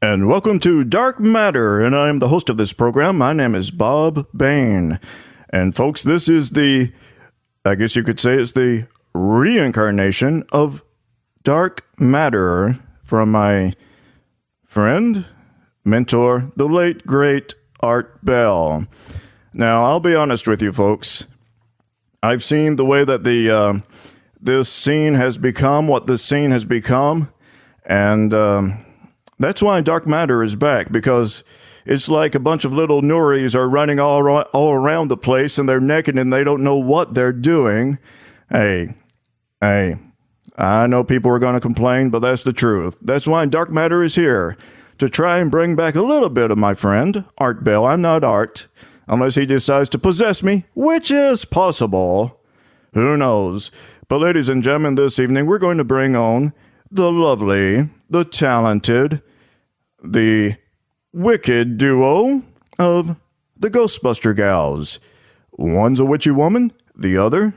And welcome to Dark Matter, and I'm the host of this program. My name is Bob Bain. And folks, this is I guess you could say it's the reincarnation of Dark Matter from my friend, mentor, the late, great Art Bell. Now, I'll be honest with you, folks. I've seen the way that this scene has become what this scene has become, and that's why Dark Matter is back, because it's like a bunch of little Nuris are running all around the place, and they're naked, and they don't know what they're doing. Hey, I know people are going to complain, but that's the truth. That's why Dark Matter is here, to try and bring back a little bit of my friend, Art Bell. I'm not Art, unless he decides to possess me, which is possible. Who knows? But ladies and gentlemen, this evening we're going to bring on the lovely, the talented, the wicked duo of the Ghostbuster gals. One's a witchy woman, the other,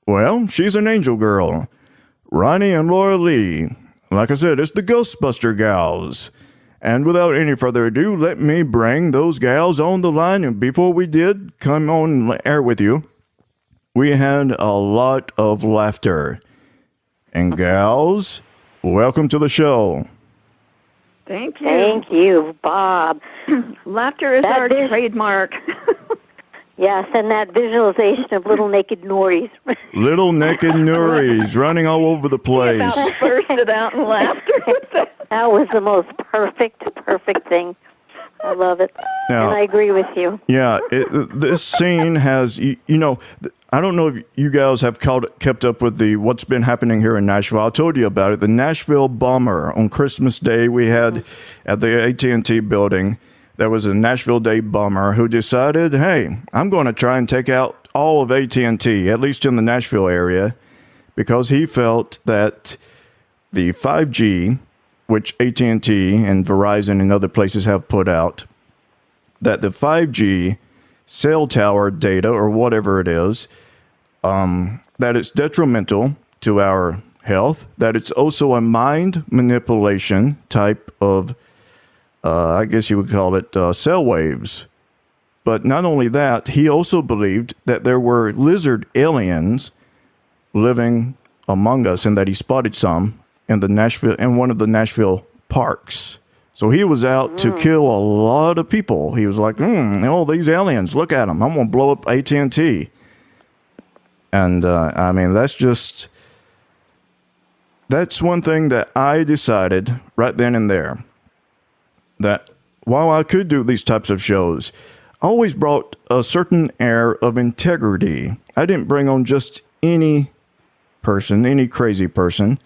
well, she's an angel girl. Ronnie and Laura Lee. Like I said, it's the Ghostbuster gals. And without any further ado, let me bring those gals on the line. And before we did come on air with you, we had a lot of laughter. And gals, welcome to the show. Thank you. Thank you, Bob. Laughter is our trademark. Yes, and that visualization of little naked Noris. Little naked Nuris running all over the place. About bursted out in laughter. That was the most perfect thing. I love it. Now, and I agree with you. Yeah, this scene has, you know, I don't know if you guys have kept up with what's been happening here in Nashville. I told you about it. The Nashville bomber on Christmas Day we had at the AT&T building. There was a Nashville Day bomber who decided, hey, I'm going to try and take out all of AT&T, at least in the Nashville area, because he felt that the 5G, which AT&T and Verizon and other places have put out, that the 5G cell tower data, or whatever it is, that it's detrimental to our health, that it's also a mind manipulation type of, I guess you would call it cell waves. But not only that, he also believed that there were lizard aliens living among us, and that he spotted some in one of the Nashville parks. So he was out to kill a lot of people. He was like, these aliens, look at them. I'm going to blow up AT&T. And, I mean, that's one thing that I decided right then and there, that while I could do these types of shows, I always brought a certain air of integrity. I didn't bring on just any person, any crazy person.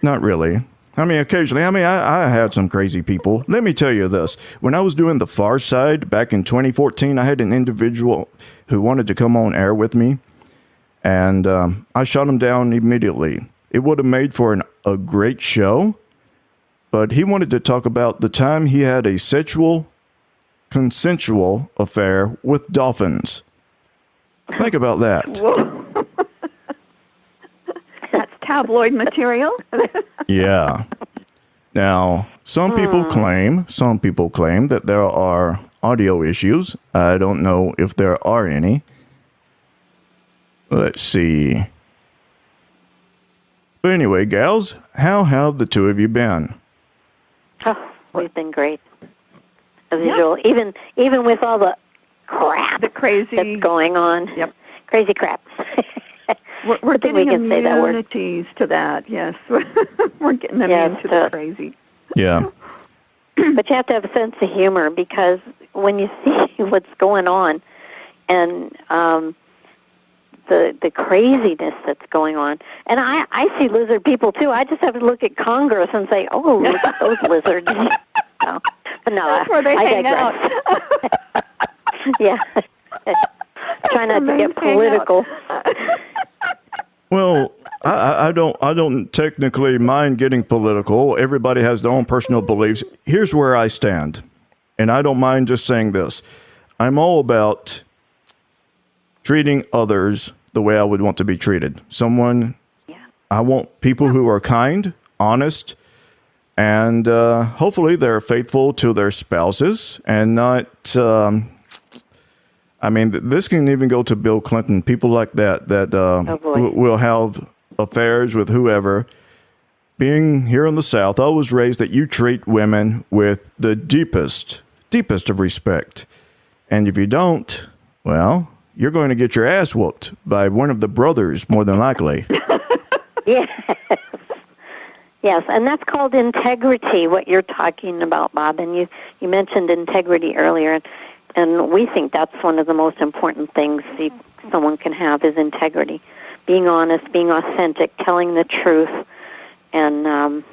Not really. I mean, occasionally, I had some crazy people. Let me tell you this. When I was doing The Far Side back in 2014, I had an individual who wanted to come on air with me, and I shot him down immediately. It would have made for a great show, but he wanted to talk about the time he had a consensual affair with dolphins. Think about that. Whoa. That's tabloid material. Yeah. Now, some people claim that there are audio issues. I don't know if there are any. Let's see. But anyway, gals, how have the two of you been? Oh, we've been great. As usual, even with all the crap that's going on. Yep. Crazy crap. We're getting immunities to that, yes. We're getting immune to the crazy. Yeah. But you have to have a sense of humor, because when you see what's going on and the craziness that's going on, and I see lizard people too. I just have to look at Congress and say, oh, look at those lizards. No, but no, that's where they hang out. Yeah. Try not to get political. Well, I don't technically mind getting political. Everybody has their own personal beliefs. Here's where I stand, and I don't mind just saying this. I'm all about treating others the way I would want to be treated. I want people who are kind, honest, And hopefully they're faithful to their spouses and not, this can even go to Bill Clinton, people like that will have affairs with whoever. Being here in the South, I was raised that you treat women with the deepest of respect. And if you don't, well, you're going to get your ass whooped by one of the brothers, more than likely. Yes. Yes, and that's called integrity, what you're talking about, Bob. And you mentioned integrity earlier, and we think that's one of the most important things someone can have is integrity. Being honest, being authentic, telling the truth, and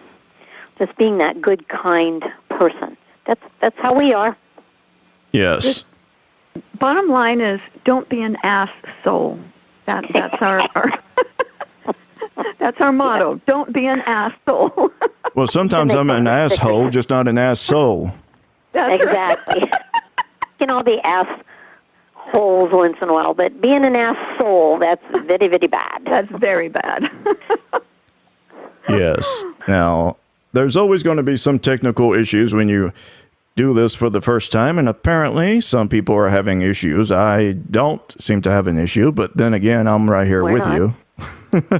just being that good, kind person. That's how we are. Yes. Bottom line is, don't be an ass soul. That's our that's our motto. Don't be an asshole. Well, sometimes I'm an asshole, just not an ass soul. That's exactly. Right. Can all be assholes once in a while, but being an ass soul, that's very, very bad. That's very bad. Yes. Now, there's always going to be some technical issues when you do this for the first time, and apparently some people are having issues. I don't seem to have an issue, but then again, I'm right here with you.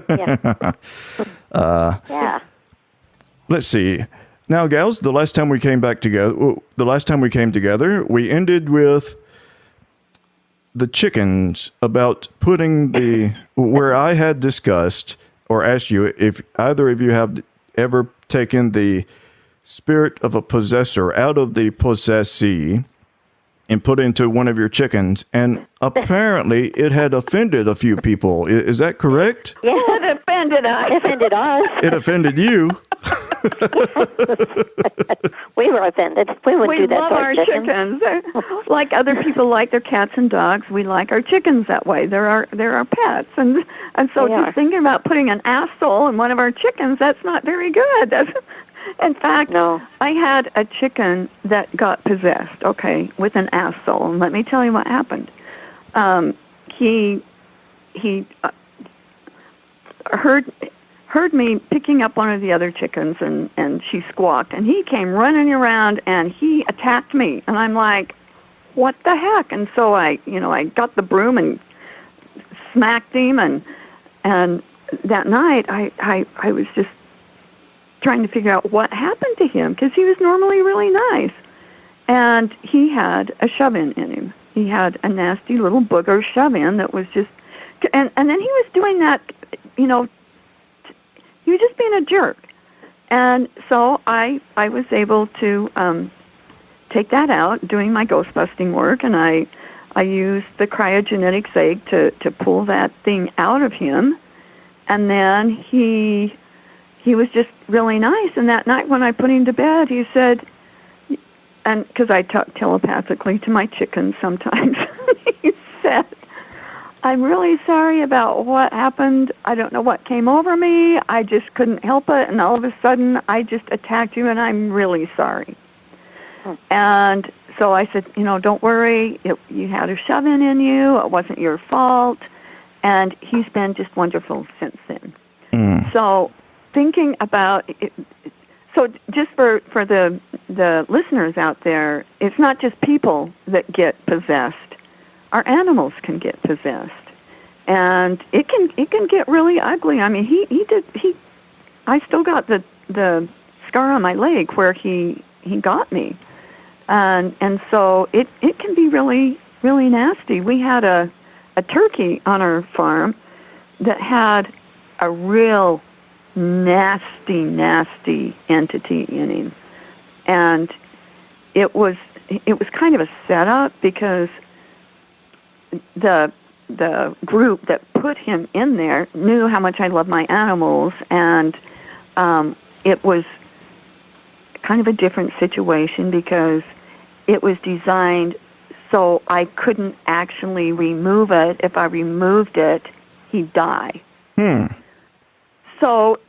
Yeah. Yeah. Let's see. Now, gals, the last time we came together, we ended with the chickens, about putting where I had discussed or asked you if either of you have ever taken the spirit of a possessor out of the possessee and put into one of your chickens, and apparently it had offended a few people. Is that correct? Yeah, it offended us. It offended us. It offended you. We were offended. We wouldn't do that love to our chickens. Like other people like their cats and dogs, we like our chickens that way. They're our pets, and so just thinking about putting an asshole in one of our chickens, that's not very good. In fact, no. I had a chicken that got possessed, with an asshole, and let me tell you what happened. He heard me picking up one of the other chickens, and she squawked, and he came running around, and he attacked me, and I'm like, what the heck? And so I got the broom and smacked him, and that night I was just trying to figure out what happened to him, because he was normally really nice. And he had a shove-in in him. He had a nasty little booger shove-in that was just... And then he was doing that, he was just being a jerk. And so I was able to take that out, doing my ghost-busting work, and I used the Cryogenetics Egg to pull that thing out of him. And then he was just really nice. And that night when I put him to bed, he said, and because I talk telepathically to my chickens sometimes, he said, I'm really sorry about what happened. I don't know what came over me. I just couldn't help it. And all of a sudden, I just attacked you, and I'm really sorry. And so I said, don't worry. You had a shove-in in you. It wasn't your fault. And he's been just wonderful since then. So thinking about it, so just for the listeners out there, it's not just people that get possessed. Our animals can get possessed, and it can get really ugly. I mean, I still got the scar on my leg where he got me, and so it can be really, really nasty. We had a turkey on our farm that had a real nasty entity in him, and it was kind of a setup, because the group that put him in there knew how much I love my animals, and it was kind of a different situation, because it was designed so I couldn't actually remove it. If I removed it, he'd die. So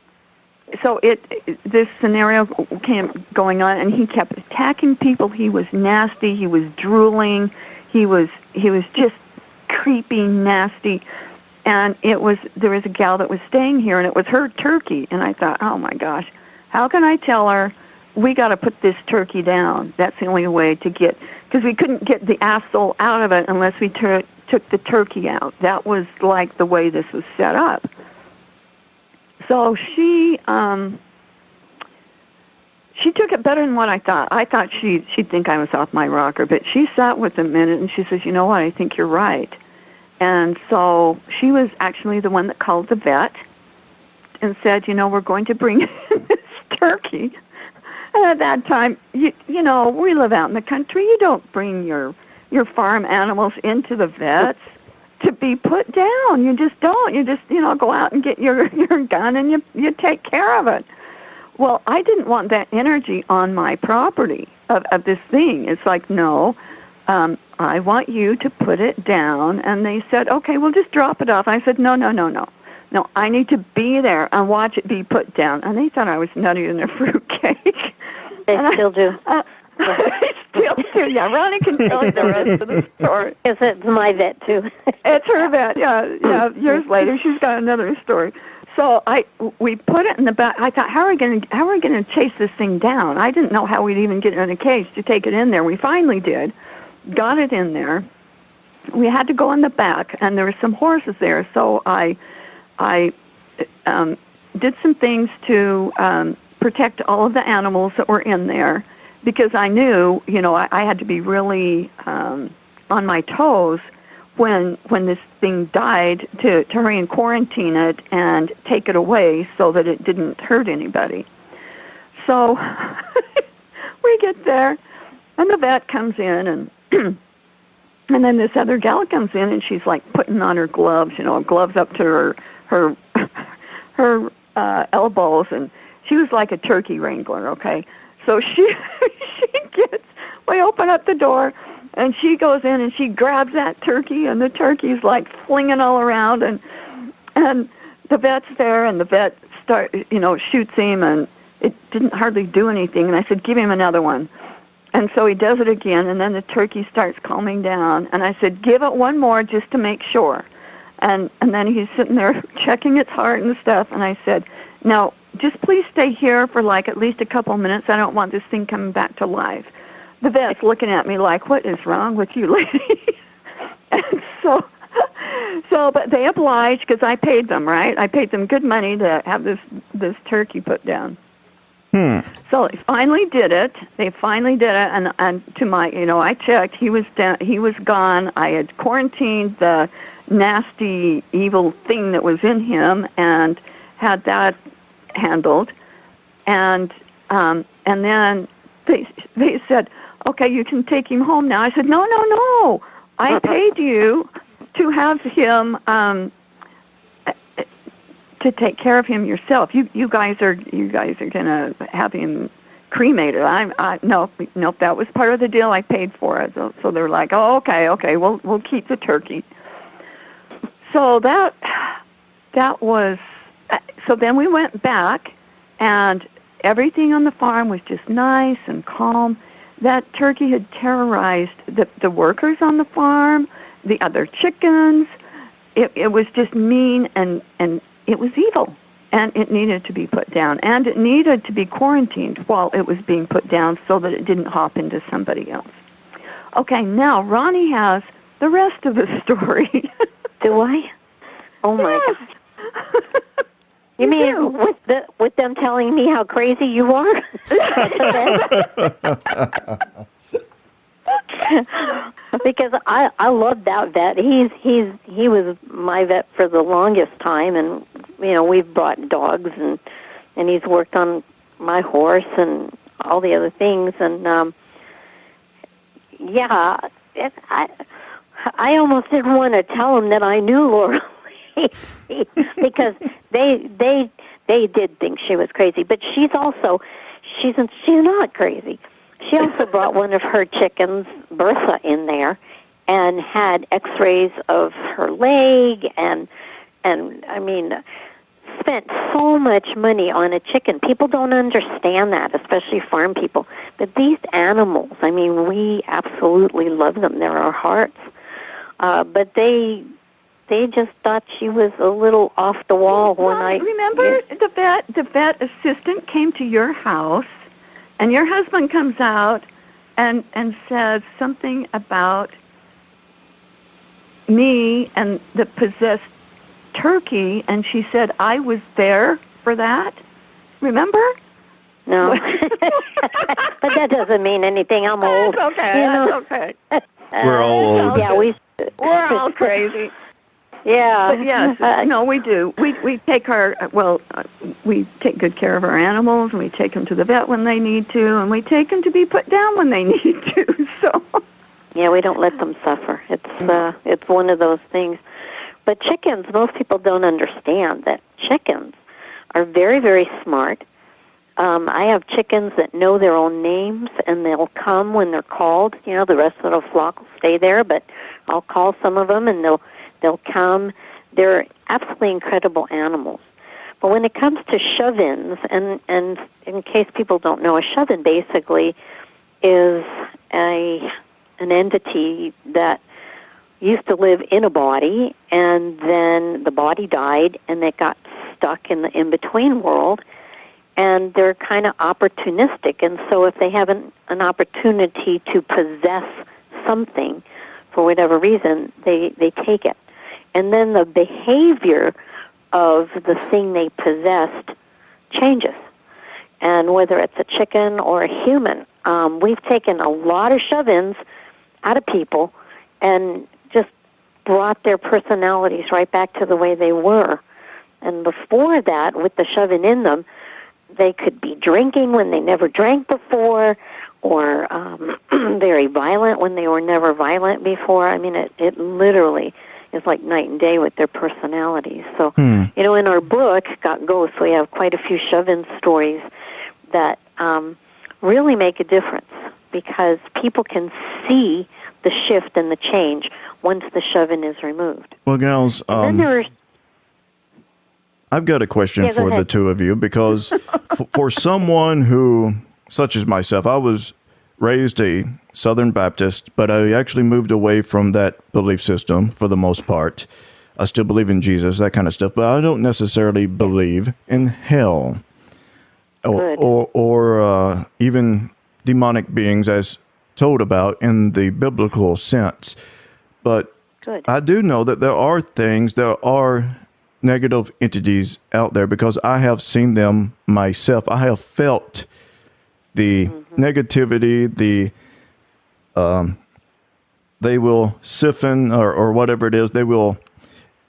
this scenario kept going on, and he kept attacking people. He was nasty. He was drooling. He was just creepy, nasty. And there was a gal that was staying here, and it was her turkey. And I thought, oh my gosh, how can I tell her we got to put this turkey down. That's the only way to get, because we couldn't get the asshole out of it unless we took the turkey out. That was like the way this was set up. So she took it better than what I thought. I thought she'd think I was off my rocker, but she sat with a minute and she says, you know what, I think you're right. And so she was actually the one that called the vet and said, you know, we're going to bring this turkey. And at that time, you know, we live out in the country. You don't bring your farm animals into the vets to be put down. You just don't. You just, you know, go out and get your gun and you take care of it. Well, I didn't want that energy on my property of this thing. It's like, no, I want you to put it down. And they said, okay, we'll just drop it off. I said, no. No, I need to be there and watch it be put down. And they thought I was nuttier than a fruitcake. They still do. I still do. Yeah, Ronnie can tell you the rest of the story. Yes, it's my vet, too. It's her vet, yeah. Years later, she's got another story. So we put it in the back. I thought, how are we going to chase this thing down? I didn't know how we'd even get it in a cage to take it in there. We finally did, got it in there. We had to go in the back, and there were some horses there. So I did some things to protect all of the animals that were in there, because I knew, you know, I had to be really on my toes when this thing died to hurry and quarantine it and take it away so that it didn't hurt anybody. So we get there, and the vet comes in, and and then this other gal comes in, and she's like putting on her gloves, you know, gloves up to her elbows, and she was like a turkey wrangler, okay? So she we open up the door, and she goes in and she grabs that turkey, and the turkey's like flinging all around, and the vet's there, and the vet shoots him, and it didn't hardly do anything. And I said, give him another one. And so he does it again, and then the turkey starts calming down. And I said, give it one more just to make sure. And then he's sitting there checking its heart and stuff. And I said, now, just please stay here for like at least a couple minutes. I don't want this thing coming back to life. The vet's looking at me like, what is wrong with you, lady? And so, but they obliged, because I paid them, right? I paid them good money to have this turkey put down. So they finally did it. And to my, I checked. He was down. He was gone. I had quarantined the nasty, evil thing that was in him and had that handled. And then they said, okay, you can take him home now. I said, no. I paid you to have him to take care of him yourself. You guys are gonna have him cremated. Nope, that was part of the deal. I paid for it. So they're like, oh, okay, we'll keep the turkey. So that was. So then we went back, and everything on the farm was just nice and calm. That turkey had terrorized the workers on the farm, the other chickens. It was just mean, and it was evil, and it needed to be put down, and it needed to be quarantined while it was being put down so that it didn't hop into somebody else. Okay, now Ronnie has the rest of the story. Do I? Oh, my gosh. You mean with them telling me how crazy you are? Because I love that vet. He was my vet for the longest time, and we've brought dogs, and he's worked on my horse and all the other things, and I almost didn't want to tell him that I knew Laura because they did think she was crazy, but she's not crazy. She also brought one of her chickens, Bertha, in there, and had X-rays of her leg, and I mean, spent so much money on a chicken. People don't understand that, especially farm people. But these animals, I mean, we absolutely love them. They're our hearts. But they just thought she was a little off the wall when I remember the vet assistant came to your house And your husband comes out and says something about me and the possessed turkey, and she said I was there for that. Remember? No. But that doesn't mean anything. I'm old. That's okay. That's okay. We're all old. Yeah, we're all crazy. Yeah. But yes, no, we do. We take we take good care of our animals, and we take them to the vet when they need to, and we take them to be put down when they need to. So. Yeah, we don't let them suffer. It's one of those things. But chickens, most people don't understand that chickens are very, very smart. I have chickens that know their own names, and they'll come when they're called. You know, the rest of the flock will stay there, but I'll call some of them, and they'll come. They're absolutely incredible animals. But when it comes to shove-ins, and in case people don't know, a shove-in basically is an entity that used to live in a body, and then the body died, and it got stuck in the in-between world, and they're kind of opportunistic. And so if they have an opportunity to possess something for whatever reason, they take it. And then the behavior of the thing they possessed changes. And whether it's a chicken or a human, we've taken a lot of shove-ins out of people and just brought their personalities right back to the way they were. And before that, with the shoving in them, they could be drinking when they never drank before, or very violent when they were never violent before. I mean, it literally is like night and day with their personalities. So, you know, in our book, Got Ghosts, we have quite a few shove-in stories that really make a difference, because people can see the shift and the change once the shove-in is removed. Well, gals, I've got a question for the two of you, because for someone who, such as myself, I was raised a Southern Baptist, but I actually moved away from that belief system for the most part. I still believe in Jesus, that kind of stuff, but I don't necessarily believe in hell or even demonic beings as told about in the biblical sense. But I do know that there are negative entities out there, because I have seen them myself. I have felt the negativity, they will siphon or whatever it is, they will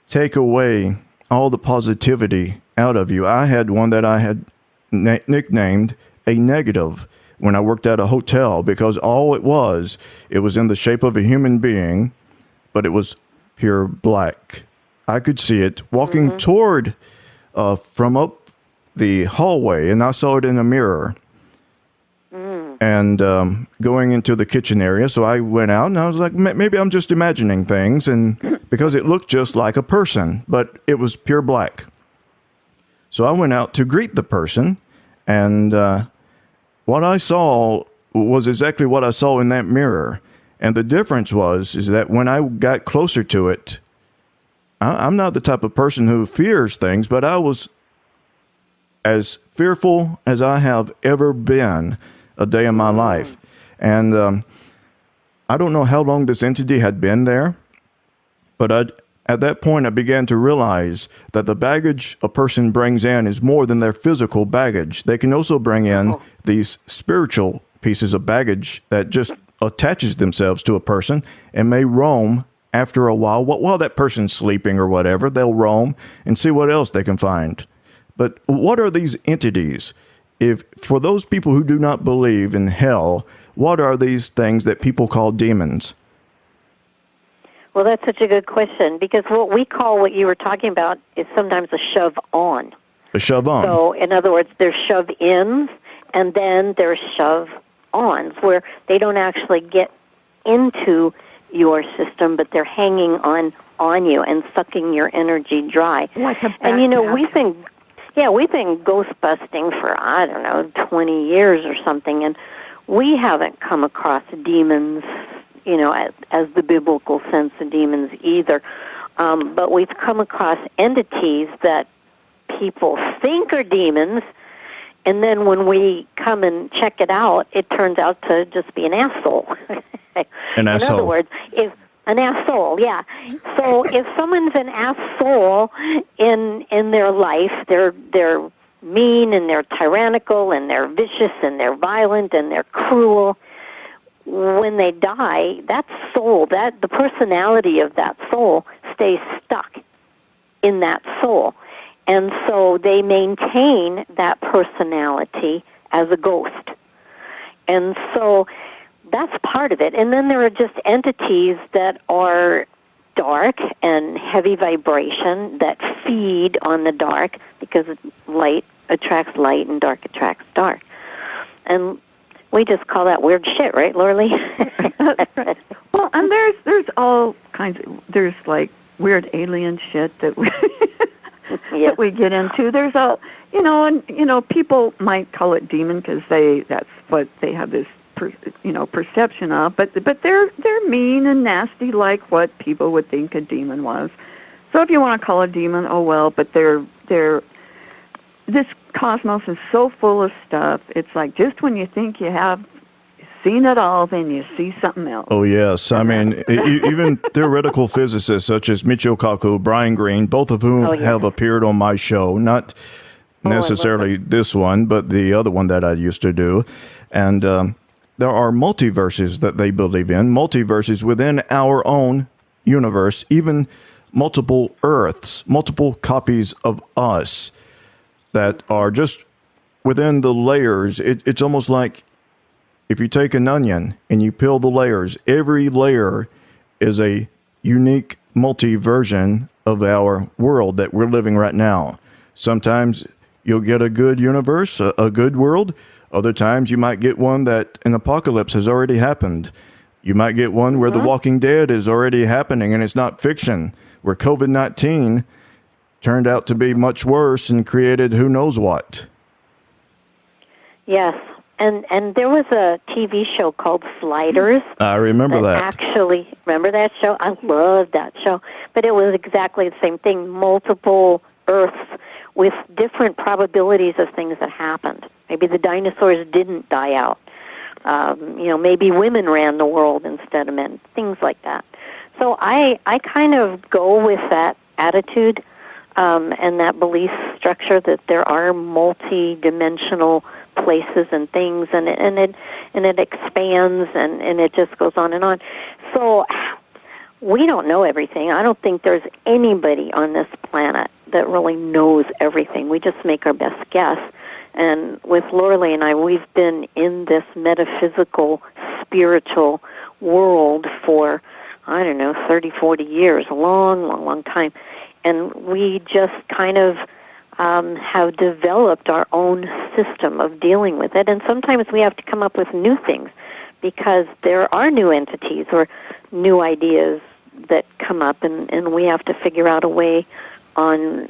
take away all the positivity out of you. I had one that I had nicknamed a negative when I worked at a hotel, because all it was in the shape of a human being, but it was pure black. I could see it walking toward from up the hallway, and I saw it in a mirror. And going into the kitchen area, so I went out, and I was like, maybe I'm just imagining things, and because it looked just like a person, but it was pure black. So I went out to greet the person, and what I saw was exactly what I saw in that mirror. And the difference is that when I got closer to it, I'm not the type of person who fears things, but I was as fearful as I have ever been a day in my life. And I don't know how long this entity had been there, but at that point I began to realize that the baggage a person brings in is more than their physical baggage. They can also bring in these spiritual pieces of baggage that just attaches themselves to a person and may roam after a while that person's sleeping or whatever. They'll roam and see what else they can find. But what are these entities? If for those people who do not believe in hell, what are these things that people call demons? Well, that's such a good question, because what we call what you were talking about is sometimes a shove-on. A shove-on. So, in other words, there's shove-ins, and then there's shove-ons, where they don't actually get into your system, but they're hanging on you and sucking your energy dry. And, you know, we've been ghost busting for, 20 years or something, and we haven't come across demons, as the biblical sense of demons either. But we've come across entities that people think are demons, And then when we come and check it out, it turns out to just be an asshole. An asshole. In other words, if an asshole, yeah. So if someone's an asshole in their life, they're mean and they're tyrannical and they're vicious and they're violent and they're cruel. When they die, that soul, the personality of that soul stays stuck in that soul. And so they maintain that personality as a ghost. And so that's part of it. And then there are just entities that are dark and heavy vibration that feed on the dark, because light attracts light and dark attracts dark. And we just call that weird shit, right, Lorley? That's right. Well, and there's all kinds of, there's like weird alien shit that we Yeah. that we get into. There's all, and people might call it demon because that's what they have this perception of, but they're mean and nasty, like what people would think a demon was. So if you want to call a demon, oh well, but they're this cosmos is so full of stuff. It's like just when you think you have seen it all, then you see something else. Oh, yes. I mean, even theoretical physicists such as Michio Kaku, Brian Greene, both of whom have appeared on my show, not necessarily this one, but the other one that I used to do. And there are multiverses that they believe in, multiverses within our own universe, even multiple Earths, multiple copies of us that are just within the layers. It's almost like if you take an onion and you peel the layers, every layer is a unique multi-version of our world that we're living right now. Sometimes you'll get a good universe, a good world. Other times you might get one that an apocalypse has already happened. You might get one where The Walking Dead is already happening and it's not fiction, where COVID-19 turned out to be much worse and created who knows what. Yes. And there was a TV show called Sliders. I remember that. Actually, remember that show? I loved that show. But it was exactly the same thing, multiple Earths with different probabilities of things that happened. Maybe the dinosaurs didn't die out. Maybe women ran the world instead of men, things like that. So I kind of go with that attitude and that belief structure that there are multi-dimensional places and things, and it expands and it just goes on and on. So we don't know everything. I don't think there's anybody on this planet that really knows everything. We just make our best guess. And with Lorley and I, we've been in this metaphysical, spiritual world for, 30, 40 years, a long, long, long time. And we just kind of have developed our own system of dealing with it. And sometimes we have to come up with new things because there are new entities or new ideas that come up, and we have to figure out a way on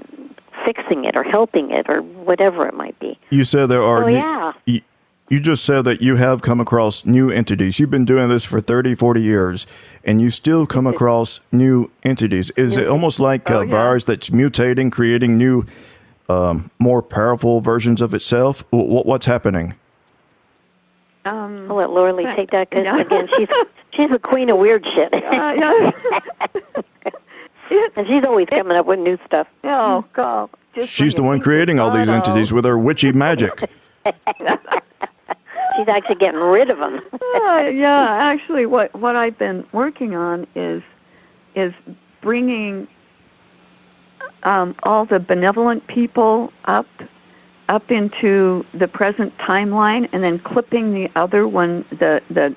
fixing it or helping it or whatever it might be. You said there are... yeah. You just said that you have come across new entities. You've been doing this for 30, 40 years, and you still come across new entities. Is it almost like a virus that's mutating, creating new, more powerful versions of itself? What's happening? I'll let Lorley take that because, again, she's the queen of weird shit. Yeah. And she's always coming up with new stuff. Oh, God. She's the one creating all these entities with her witchy magic. She's actually getting rid of them. Yeah, actually, what I've been working on is bringing all the benevolent people up into the present timeline, and then clipping the other one, the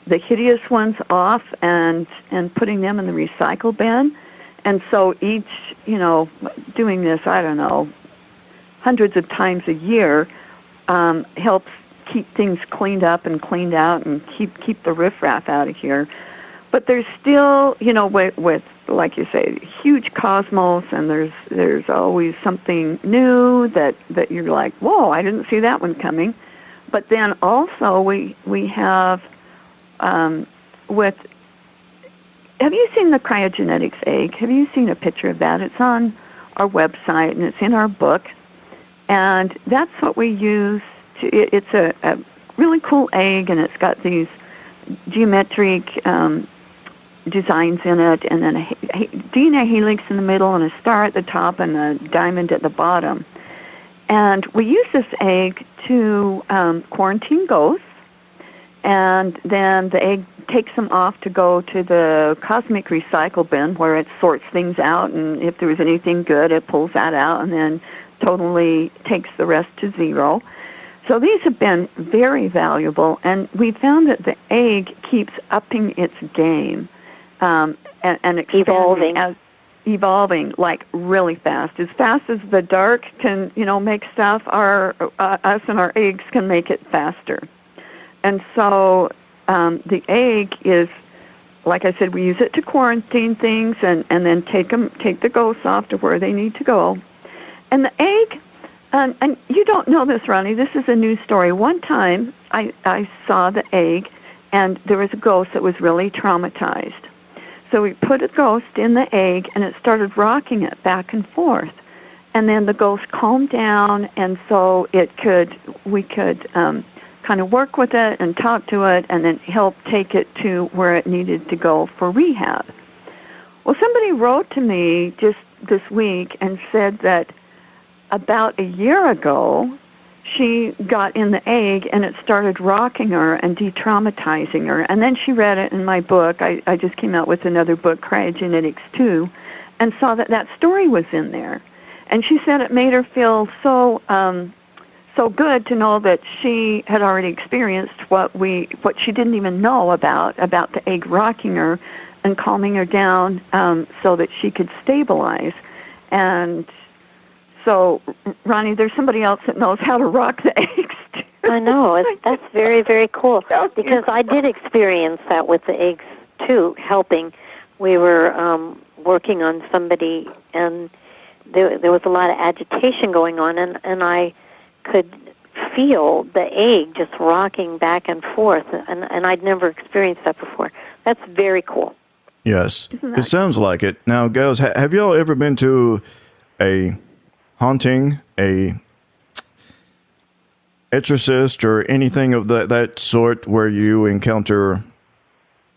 hideous ones off, and putting them in the recycle bin. And so each, doing this, hundreds of times a year, helps keep things cleaned up and cleaned out and keep the riffraff out of here. But there's still, with like you say, huge cosmos, and there's always something new that you're like, whoa, I didn't see that one coming. But then also we have have you seen the Cryogenetics Egg? Have you seen a picture of that? It's on our website and it's in our book. And that's what we use. It's a really cool egg, and it's got these geometric designs in it, and then a DNA helix in the middle, and a star at the top, and a diamond at the bottom. And we use this egg to quarantine ghosts, and then the egg takes them off to go to the cosmic recycle bin where it sorts things out, and if there was anything good, it pulls that out and then totally takes the rest to zero. So these have been very valuable, and we found that the egg keeps upping its game and evolving like really fast, as the dark can, make stuff. Us and our eggs can make it faster. And so the egg is, like I said, we use it to quarantine things and then take the ghosts off to where they need to go. And the egg, and you don't know this, Ronnie, this is a news story. One time I saw the egg, and there was a ghost that was really traumatized. So we put a ghost in the egg, and it started rocking it back and forth. And then the ghost calmed down, and so we could kind of work with it and talk to it and then help take it to where it needed to go for rehab. Well, somebody wrote to me just this week and said that about a year ago, she got in the egg and it started rocking her and de-traumatizing her. And then she read it in my book. I just came out with another book, Cryogenetics 2, and saw that story was in there. And she said it made her feel so good to know that she had already experienced what she didn't even know about the egg rocking her and calming her down so that she could stabilize. And so, Ronnie, there's somebody else that knows how to rock the eggs, too. I know. That's very, very cool. Because I did experience that with the eggs, too, helping. We were working on somebody, and there was a lot of agitation going on, and I could feel the egg just rocking back and forth, and I'd never experienced that before. That's very cool. Yes, it sounds like it. Now, guys, have y'all ever been to a haunting, a exorcist, or anything of that sort where you encounter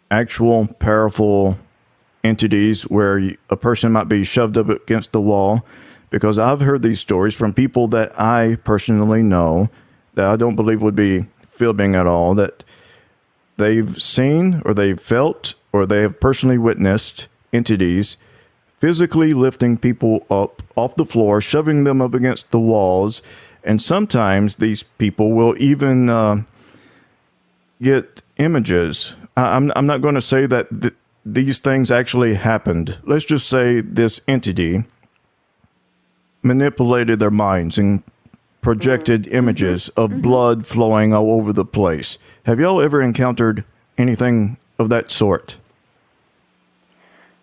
actual powerful entities where a person might be shoved up against the wall? Because I've heard these stories from people that I personally know that I don't believe would be fibbing at all, that they've seen or they've felt or they have personally witnessed entities physically lifting people up off the floor, shoving them up against the walls, and sometimes these people will even get images. I'm not going to say that these things actually happened. Let's just say this entity manipulated their minds and projected images of blood flowing all over the place. Have y'all ever encountered anything of that sort?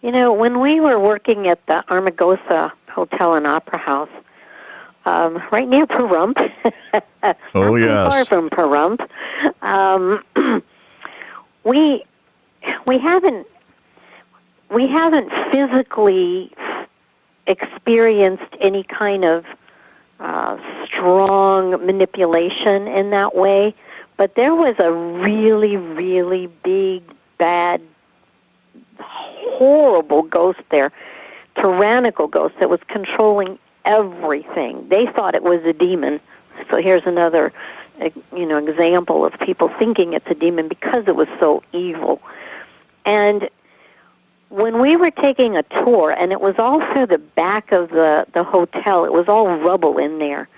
When we were working at the Amargosa Hotel and Opera House, right near Pahrump, oh yes, far from Pahrump, we haven't physically experienced any kind of strong manipulation in that way, but there was a really, really big, bad, horrible ghost there, tyrannical ghost that was controlling everything. They thought it was a demon. So here's another, example of people thinking it's a demon because it was so evil. And when we were taking a tour, and it was all through the back of the hotel, it was all rubble in there.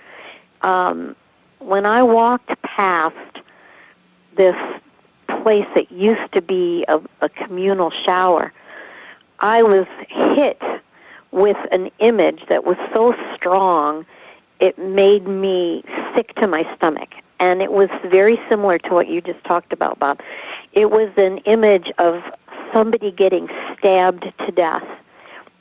When I walked past this place that used to be a communal shower, I was hit with an image that was so strong, it made me sick to my stomach. And it was very similar to what you just talked about, Bob. It was an image of somebody getting stabbed to death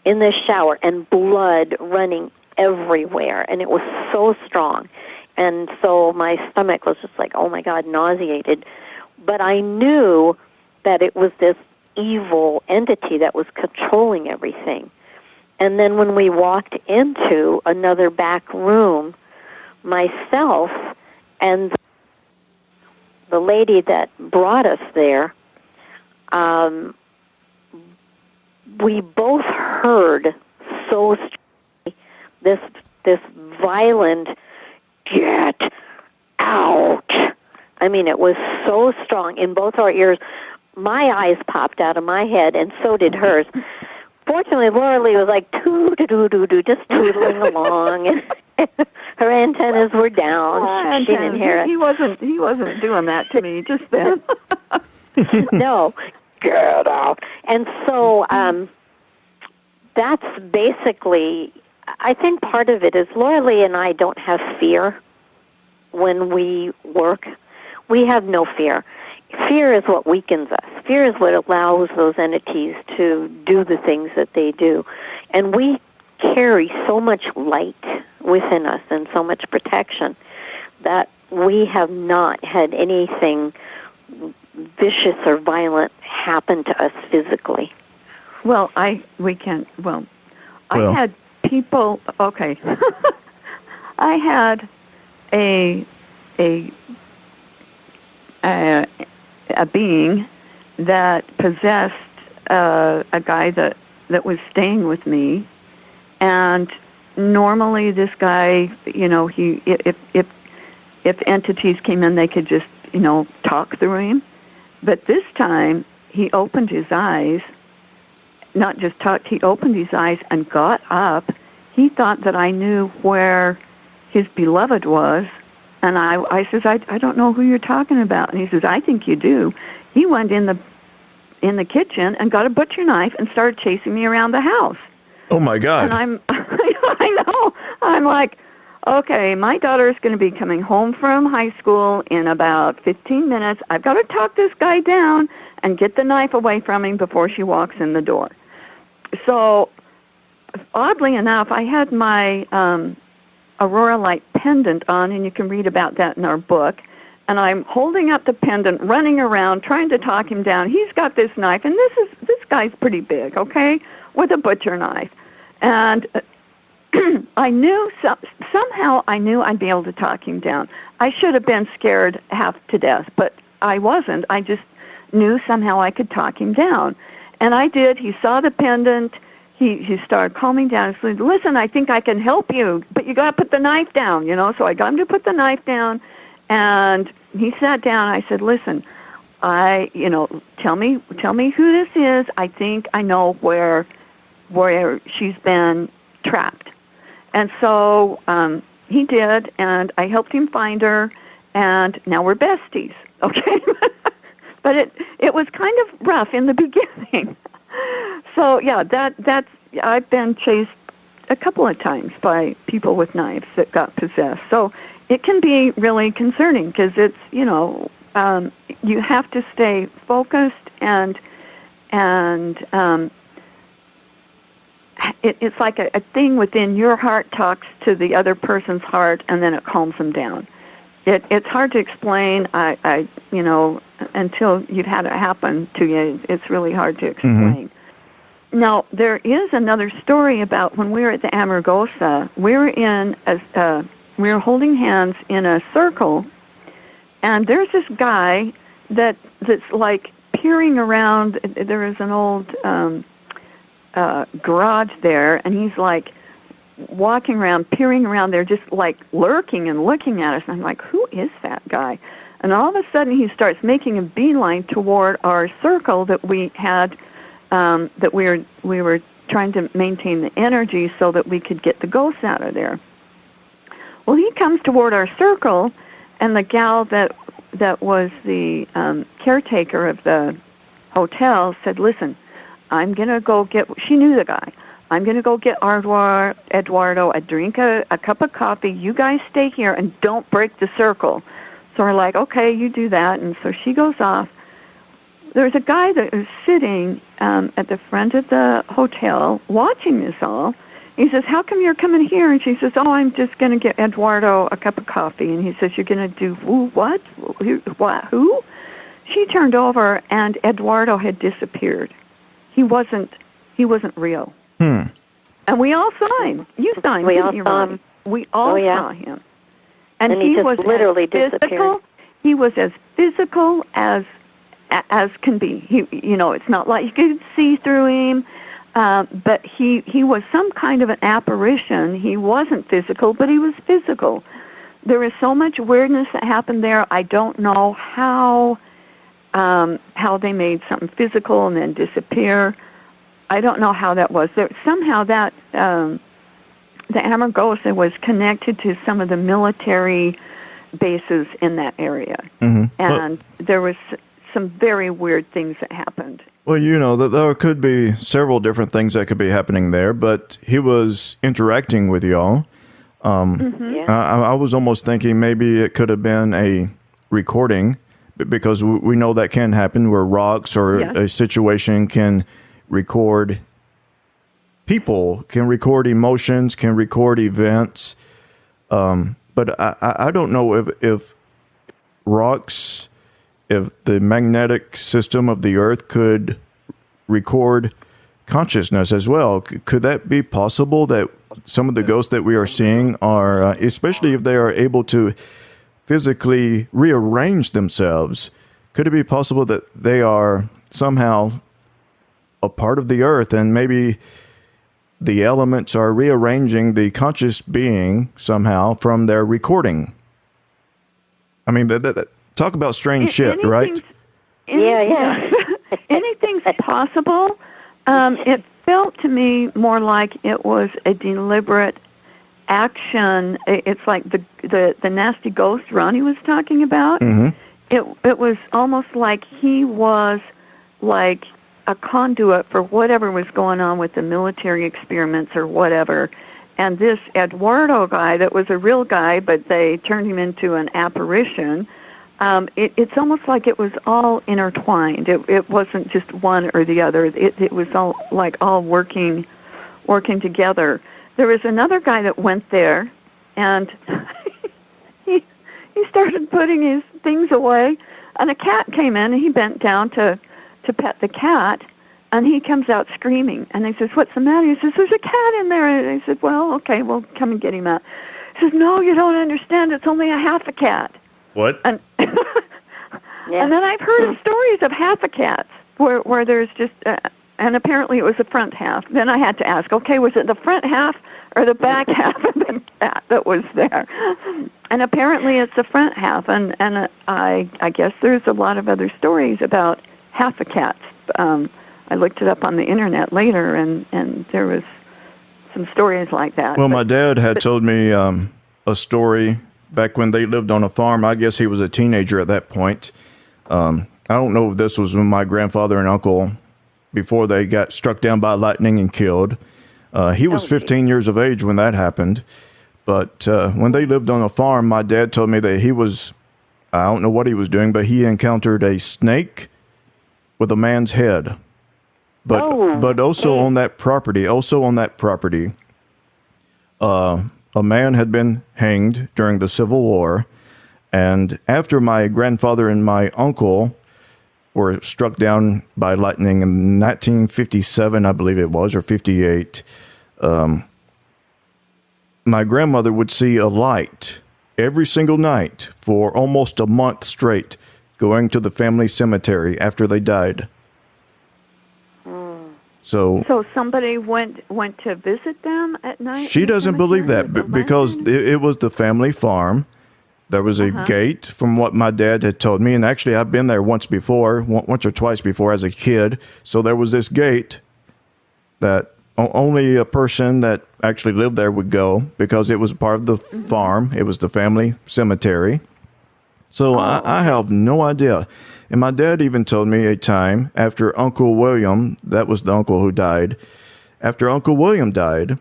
in the shower and blood running everywhere. And it was so strong. And so my stomach was just like, oh my God, nauseated. But I knew that it was this evil entity that was controlling everything. And then when we walked into another back room, myself and the lady that brought us there, we both heard so strongly this violent, "Get out!" I mean, it was so strong in both our ears. My eyes popped out of my head, and so did hers. Fortunately, Laura Lee was like, "Too-doo-doo-doo-doo," just tootling along, and her antennas were down. She didn't hear it. He wasn't doing that to me just then. No, get out. And so that's basically, I think part of it is Laura Lee and I don't have fear when we work. We have no fear. Fear is what weakens us. Fear is what allows those entities to do the things that they do. And we carry so much light within us and so much protection that we have not had anything vicious or violent happen to us physically. Well, I had people. Okay, I had a being that possessed a guy that was staying with me, and normally this guy, he if entities came in, they could just talk through him. But this time, he opened his eyes, not just talked, he opened his eyes and got up. He thought that I knew where his beloved was, and I says, I don't know who you're talking about. And he says, I think you do. He went in the kitchen and got a butcher knife and started chasing me around the house. Oh, my God. And I know, I'm like, okay, my daughter's going to be coming home from high school in about 15 minutes. I've got to talk this guy down and get the knife away from him before she walks in the door. So, oddly enough, I had my Aurora Light pendant on, and you can read about that in our book. And I'm holding up the pendant, running around, trying to talk him down. He's got this knife, and this guy's pretty big, okay, with a butcher knife. And I knew somehow I knew I'd be able to talk him down. I should have been scared half to death, but I wasn't. I just knew somehow I could talk him down. And I did. He saw the pendant. He started calming down. He said, listen, I think I can help you, but you got to put the knife down, So I got him to put the knife down, and he sat down. I said, listen, tell me who this is. I think I know where she's been trapped. And so he did, and I helped him find her, and now we're besties, okay? But it was kind of rough in the beginning. So, yeah, that's I've been chased a couple of times by people with knives that got possessed. So it can be really concerning because it's, you have to stay focused and it's like a thing within your heart talks to the other person's heart, and then it calms them down. It's hard to explain. I until you've had it happen to you, it's really hard to explain. Mm-hmm. Now, there is another story about when we were at the Amargosa. We were holding hands in a circle, and there's this guy that's like peering around. There is an old garage there, and he's like walking around, peering around there, just like lurking and looking at us. And I'm like, who is that guy? And all of a sudden, he starts making a beeline toward our circle that we had, that we were trying to maintain the energy so that we could get the ghosts out of there. Well, he comes toward our circle, and the gal that was the caretaker of the hotel said, listen, I'm going to go get, she knew the guy, I'm going to go get Eduardo a drink, a cup of coffee. You guys stay here and don't break the circle. So we're like, okay, you do that. And so she goes off. There's a guy that was sitting at the front of the hotel watching this all. He says, how come you're coming here? And she says, oh, I'm just going to get Eduardo a cup of coffee. And he says, you're going to do what? What? Who? She turned over, and Eduardo had disappeared. He wasn't real. And we all saw him. You saw him. We all saw him. We all saw him. And he just was literally physical. disappeared. He was as physical as can be. He, it's not like you could see through him, but he was some kind of an apparition. He wasn't physical, but he was physical. There was so much weirdness that happened there. I don't know how they made something physical and then disappear. I don't know how that was. Somehow that the Amargosa was connected to some of the military bases in that area, and there was some very weird things that happened. Well, that there could be several different things that could be happening there, but he was interacting with y'all. I was almost thinking maybe it could have been a recording, because we know that can happen where rocks or a situation can record people, can record emotions, can record events. But I don't know if rocks, if the magnetic system of the earth could record consciousness as well. Could that be possible, that some of the ghosts that we are seeing are, especially if they are able to physically rearrange themselves, could it be possible that they are somehow a part of the earth, and maybe the elements are rearranging the conscious being somehow from their recording? I mean, talk about strange shit, right? Yeah. Anything's possible. It felt to me more like it was a deliberate action. It's like the nasty ghost Ronnie was talking about. It was almost like he was like a conduit for whatever was going on with the military experiments or whatever. And this Eduardo guy that was a real guy, but they turned him into an apparition. It's almost like it was all intertwined. It wasn't just one or the other. It was all working together. There was another guy that went there, and he started putting his things away, and a cat came in, and he bent down to pet the cat, and he comes out screaming. And he says, "What's the matter?" He says, "There's a cat in there." And I said, "Well, okay, we'll come and get him out." He says, "No, you don't understand. It's only a half a cat." What? And and then I've heard of stories of half a cats where there's just, and apparently it was the front half. Then I had to ask, okay, was it the front half or the back half of the cat that was there? And apparently it's the front half, and I guess there's a lot of other stories about half a cats. I looked it up on the internet later, and there was some stories like that. Well, my dad had told me a story back when they lived on a farm. I guess he was a teenager at that point. I don't know if this was when my grandfather and uncle, before they got struck down by lightning and killed. He was 15 years of age when that happened. But when they lived on a farm, my dad told me that he was, I don't know what he was doing, but he encountered a snake with a man's head. But also on that property, a man had been hanged during the Civil War, and after my grandfather and my uncle were struck down by lightning in 1957, I believe it was, or 58, my grandmother would see a light every single night for almost a month straight going to the family cemetery after they died. So somebody went to visit them at night? She doesn't believe that because it was the family farm. There was a gate, from what my dad had told me, and actually I've been there once or twice before as a kid. So there was this gate that only a person that actually lived there would go, because it was part of the farm. It was the family cemetery. So I have no idea. And my dad even told me a time after Uncle William, that was the uncle who died, after Uncle William died,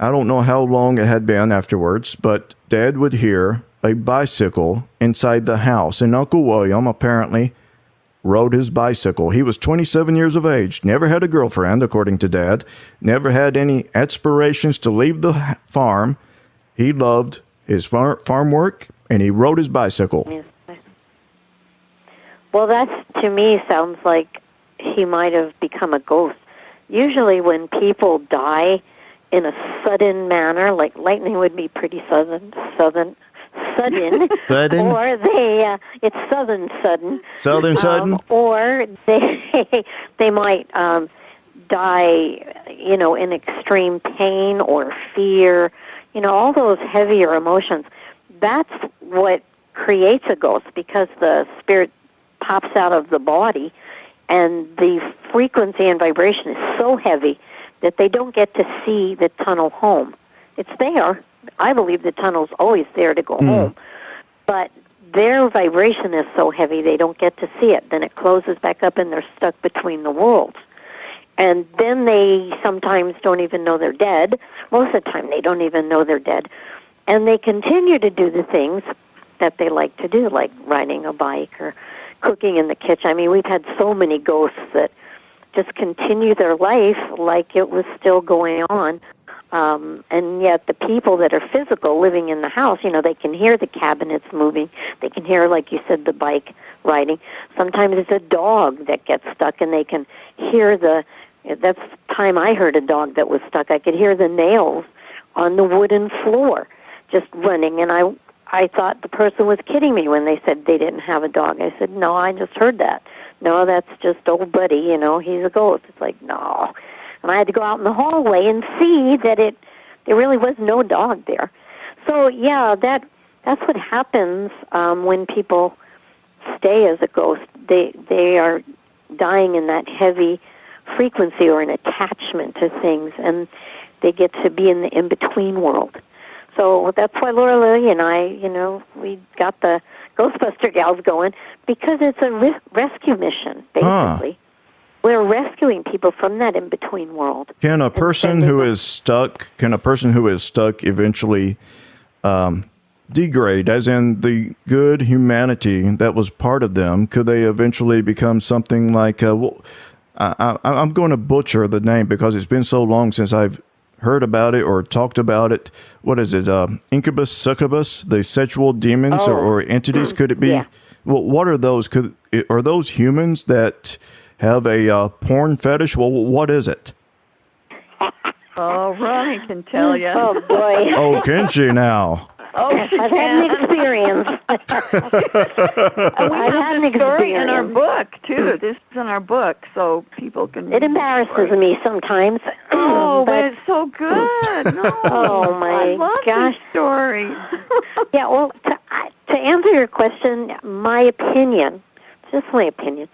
I don't know how long it had been afterwards, but Dad would hear a bicycle inside the house. And Uncle William apparently rode his bicycle. He was 27 years of age, never had a girlfriend, according to Dad, never had any aspirations to leave the farm. He loved his farm work, and he rode his bicycle. Yes. Well, that, to me, sounds like he might have become a ghost. Usually when people die in a sudden manner, like lightning would be pretty sudden, sudden, Sudden? or it's sudden, Southern sudden? or they might die, in extreme pain or fear, all those heavier emotions. That's what creates a ghost, because the spirit pops out of the body, and the frequency and vibration is so heavy that they don't get to see the tunnel home. It's there. I believe the tunnel's always there to go home, but their vibration is so heavy they don't get to see it. Then it closes back up and they're stuck between the worlds. And then they sometimes don't even know they're dead. Most of the time they don't even know they're dead. And they continue to do the things that they like to do, like riding a bike or cooking in the kitchen. I mean, we've had so many ghosts that just continue their life like it was still going on. And yet the people that are physical living in the house, they can hear the cabinets moving. They can hear, like you said, the bike riding. Sometimes it's a dog that gets stuck, and they can hear that's the time I heard a dog that was stuck. I could hear the nails on the wooden floor just running, and I thought the person was kidding me when they said they didn't have a dog. I said, no, I just heard that. No, that's just old buddy, he's a ghost. It's like, no. And I had to go out in the hallway and see that there really was no dog there. So, yeah, that's what happens when people stay as a ghost. They are dying in that heavy frequency or an attachment to things, and they get to be in the in-between world. So that's why Laura Lily and I, we got the Ghostbuster gals going, because it's a rescue mission, basically. We're rescuing people from that in-between world. Can a person who is stuck eventually degrade, as in the good humanity that was part of them? Could they eventually become something like, I'm going to butcher the name because it's been so long since I've heard about it or talked about it. What is it? Incubus, succubus, the sexual demons or entities? Could it be? Yeah. Well, what are those? Are those humans that have a porn fetish? Well, what is it? Oh, Ronnie can tell you. Oh, boy. Oh, can she now? Oh, she I've had can. an experience. And we I've had have an the story in our experience. book, too. This is in our book, so people can read It embarrasses me sometimes. Oh, but but it's so good. No, Oh, my I love gosh. this story. yeah, well, to answer your question, my opinion, just my opinion,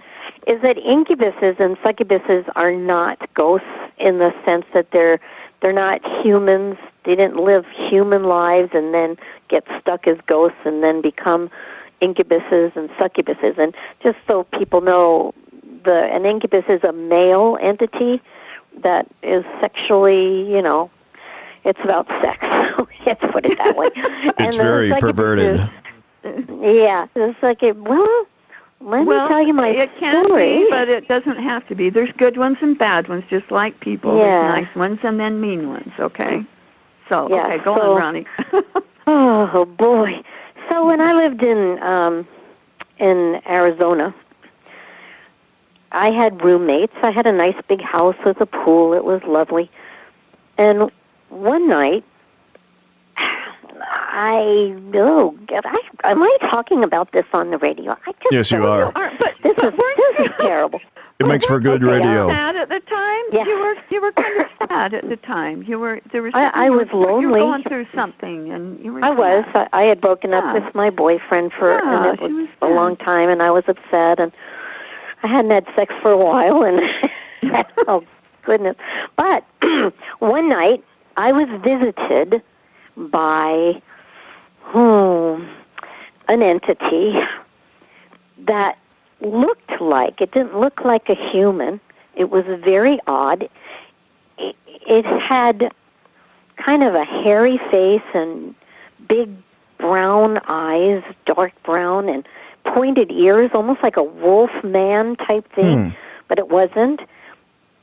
is that incubuses and succubuses are not ghosts in the sense that they're not humans. They didn't live human lives and then get stuck as ghosts and then become incubuses and succubuses. And just so people know, an incubus is a male entity that is sexually, it's about sex. Let's put it that way. It's very perverted. It's like, let me tell you my it can story. be, but it doesn't have to be. There's good ones and bad ones, just like people. Yeah. There's nice ones and then mean ones, okay? So, Yeah, okay, go so- on, Ronnie. Oh, boy. So when I lived in Arizona, I had roommates. I had a nice big house with a pool. It was lovely. And one night, am I talking about this on the radio? Yes, you are. This is terrible. It makes for good Okay, radio. Sad at the time? Yeah. You were kind of sad at the time. There was I was lonely. You were going through something, and you were. I was. sad. I had broken up Yeah. with my boyfriend and it she was was a sad. long time, and I was upset, and I hadn't had sex for a while, and oh goodness! But one night I was visited by an entity that looked like, it didn't look like a human. It was very odd. It had kind of a hairy face and big brown eyes, dark brown, and pointed ears, almost like a wolf man type thing, but it wasn't.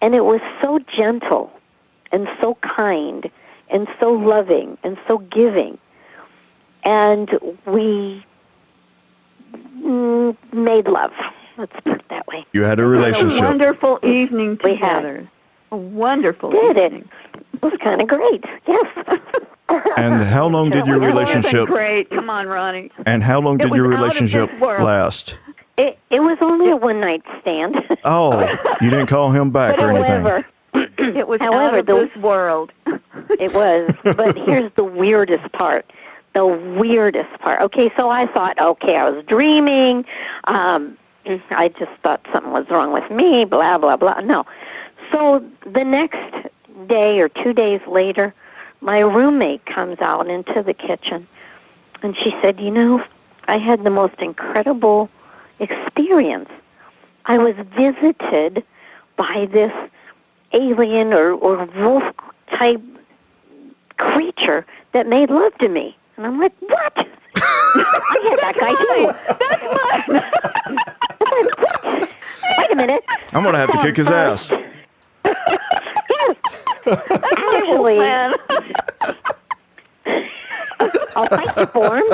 And it was so gentle and so kind and so loving and so giving. And we made love. Let's put it that way. You had a A relationship. wonderful evening We had. together. A wonderful Did it? evening. It was kind of great, yes. And how long did your It wasn't relationship? great. Come on, Ronnie. And how long It did was your out of relationship this world. last? It was only a one-night stand. Oh, you didn't call him back But or anything. however, It was out However, of this world. it was. But here's the weirdest part. The weirdest part. Okay, so I thought, okay, I was dreaming. I just thought something was wrong with me, blah, blah, blah. No. So the next day or 2 days later, my roommate comes out into the kitchen, and she said, you know, I had the most incredible experience. I was visited by this alien or wolf-type creature that made love to me. And I'm like, what? I had that guy too. That's mine. I'm like, what? Wait a minute. I'm going to have to kick his ass. Yes. Actually, I'll fight you for him.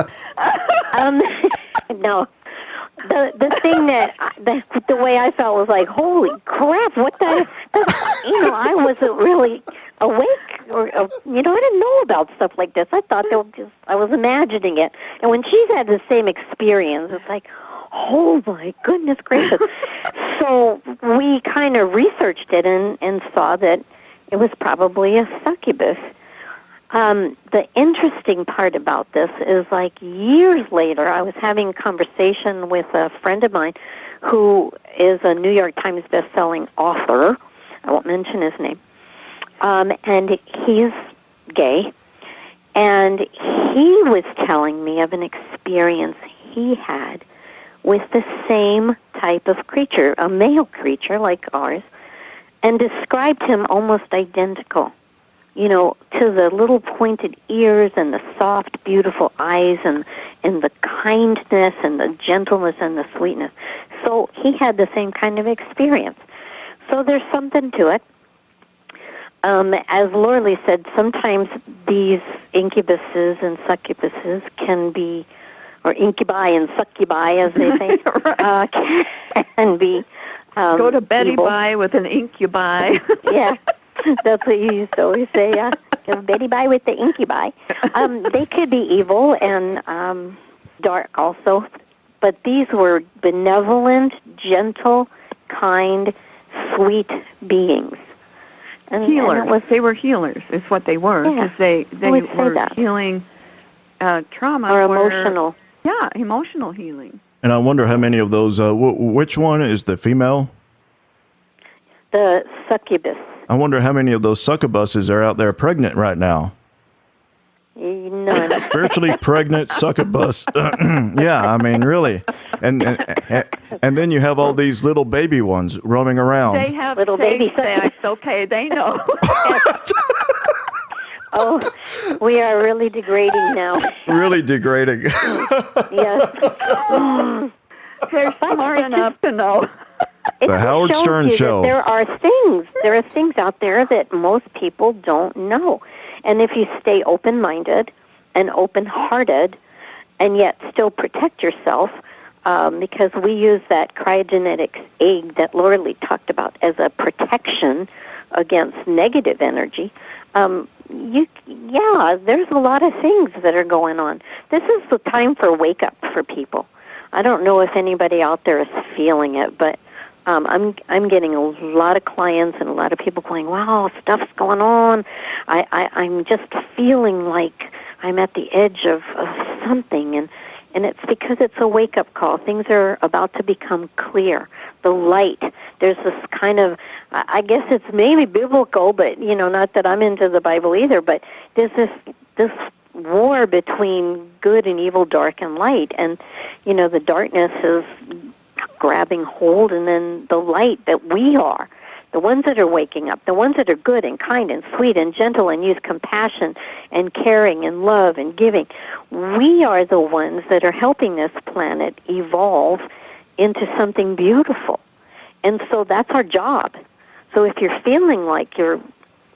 No. The thing that the way I felt was like, holy crap, what the, I wasn't really awake or I didn't know about stuff like this. I thought I was imagining it. And when she's had the same experience, it's like, oh my goodness gracious. So we kind of researched it and saw that it was probably a succubus. The interesting part about this is, like, years later, I was having a conversation with a friend of mine who is a New York Times best-selling author. I won't mention his name. And he's gay. And he was telling me of an experience he had with the same type of creature, a male creature like ours, and described him almost identical. To the little pointed ears and the soft, beautiful eyes and the kindness and the gentleness and the sweetness. So he had the same kind of experience. So there's something to it. As Lorley said, sometimes these incubuses and succubuses can be, or incubi and succubi, as they say, can be Go to Betty evil. Bye with an incubi. Yeah. That's what you used to always say, yeah. Betty Bye with the incubi. They could be evil and dark also, but these were benevolent, gentle, kind, sweet beings. And Healers. They were healers, is what they were, because they were healing trauma. Or emotional. Yeah, emotional healing. And I wonder how many of those, which one is the female? The succubus. I wonder how many of those succubuses are out there pregnant right now. None. Spiritually pregnant succubus. Yeah, I mean, really. And then you have all these little baby ones roaming around. They have little safe baby sex, okay, they know. Oh, we are really degrading now. Really degrading. Yes. They're smart enough to know. The Howard Stern Show. There are things out there that most people don't know. And if you stay open-minded and open-hearted and yet still protect yourself, because we use that cryogenetics egg that Lorley talked about as a protection against negative energy, there's a lot of things that are going on. This is the time for wake-up for people. I don't know if anybody out there is feeling it, but I'm getting a lot of clients and a lot of people going, wow, stuff's going on. I'm just feeling like I'm at the edge of something, and it's because it's a wake-up call. Things are about to become clear. The light. There's this kind of, I guess it's maybe biblical, but, not that I'm into the Bible either, but there's this war between good and evil, dark and light, and, the darkness is grabbing hold, and then the light that we are, the ones that are waking up, the ones that are good and kind and sweet and gentle and use compassion and caring and love and giving, we are the ones that are helping this planet evolve into something beautiful. And so that's our job. So if you're feeling like you're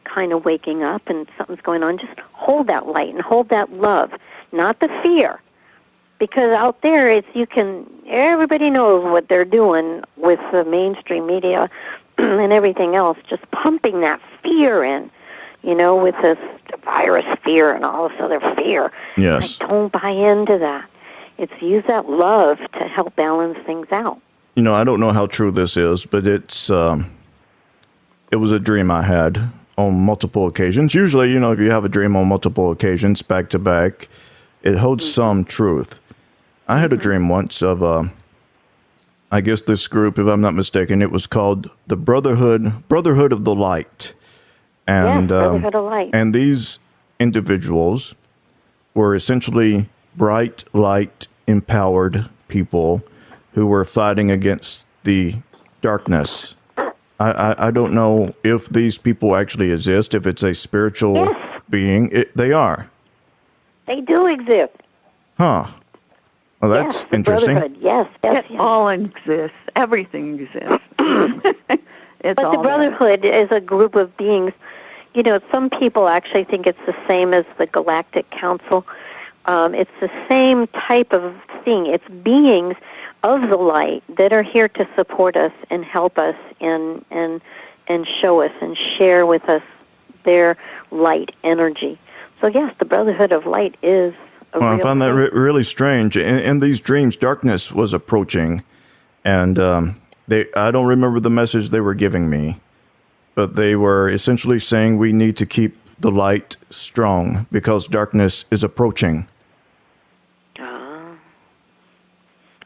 kind of waking up and something's going on, just hold that light and hold that love, not the fear. Because out there, everybody knows what they're doing with the mainstream media and everything else, just pumping that fear in. with this virus fear and all this other fear. Yes. I don't buy into that. It's use that love to help balance things out. I don't know how true this is, but it was a dream I had on multiple occasions. Usually, if you have a dream on multiple occasions back to back, it holds some truth. I had a dream once of, I guess this group, if I'm not mistaken, it was called the Brotherhood of the Light. And, yes, Brotherhood of Light. And these individuals were essentially bright, light, empowered people who were fighting against the darkness. I don't know if these people actually exist, if it's a spiritual being. They are. They do exist. Huh. Well, that's yes, the interesting. Brotherhood. Yes. It all exists. Everything exists. But the Brotherhood is a group of beings. Some people actually think it's the same as the Galactic Council. It's the same type of thing. It's beings of the light that are here to support us and help us and show us and share with us their light energy. So yes, the Brotherhood of Light is a real I found that really strange. In these dreams, darkness was approaching, and I don't remember the message they were giving me, but they were essentially saying we need to keep the light strong because darkness is approaching.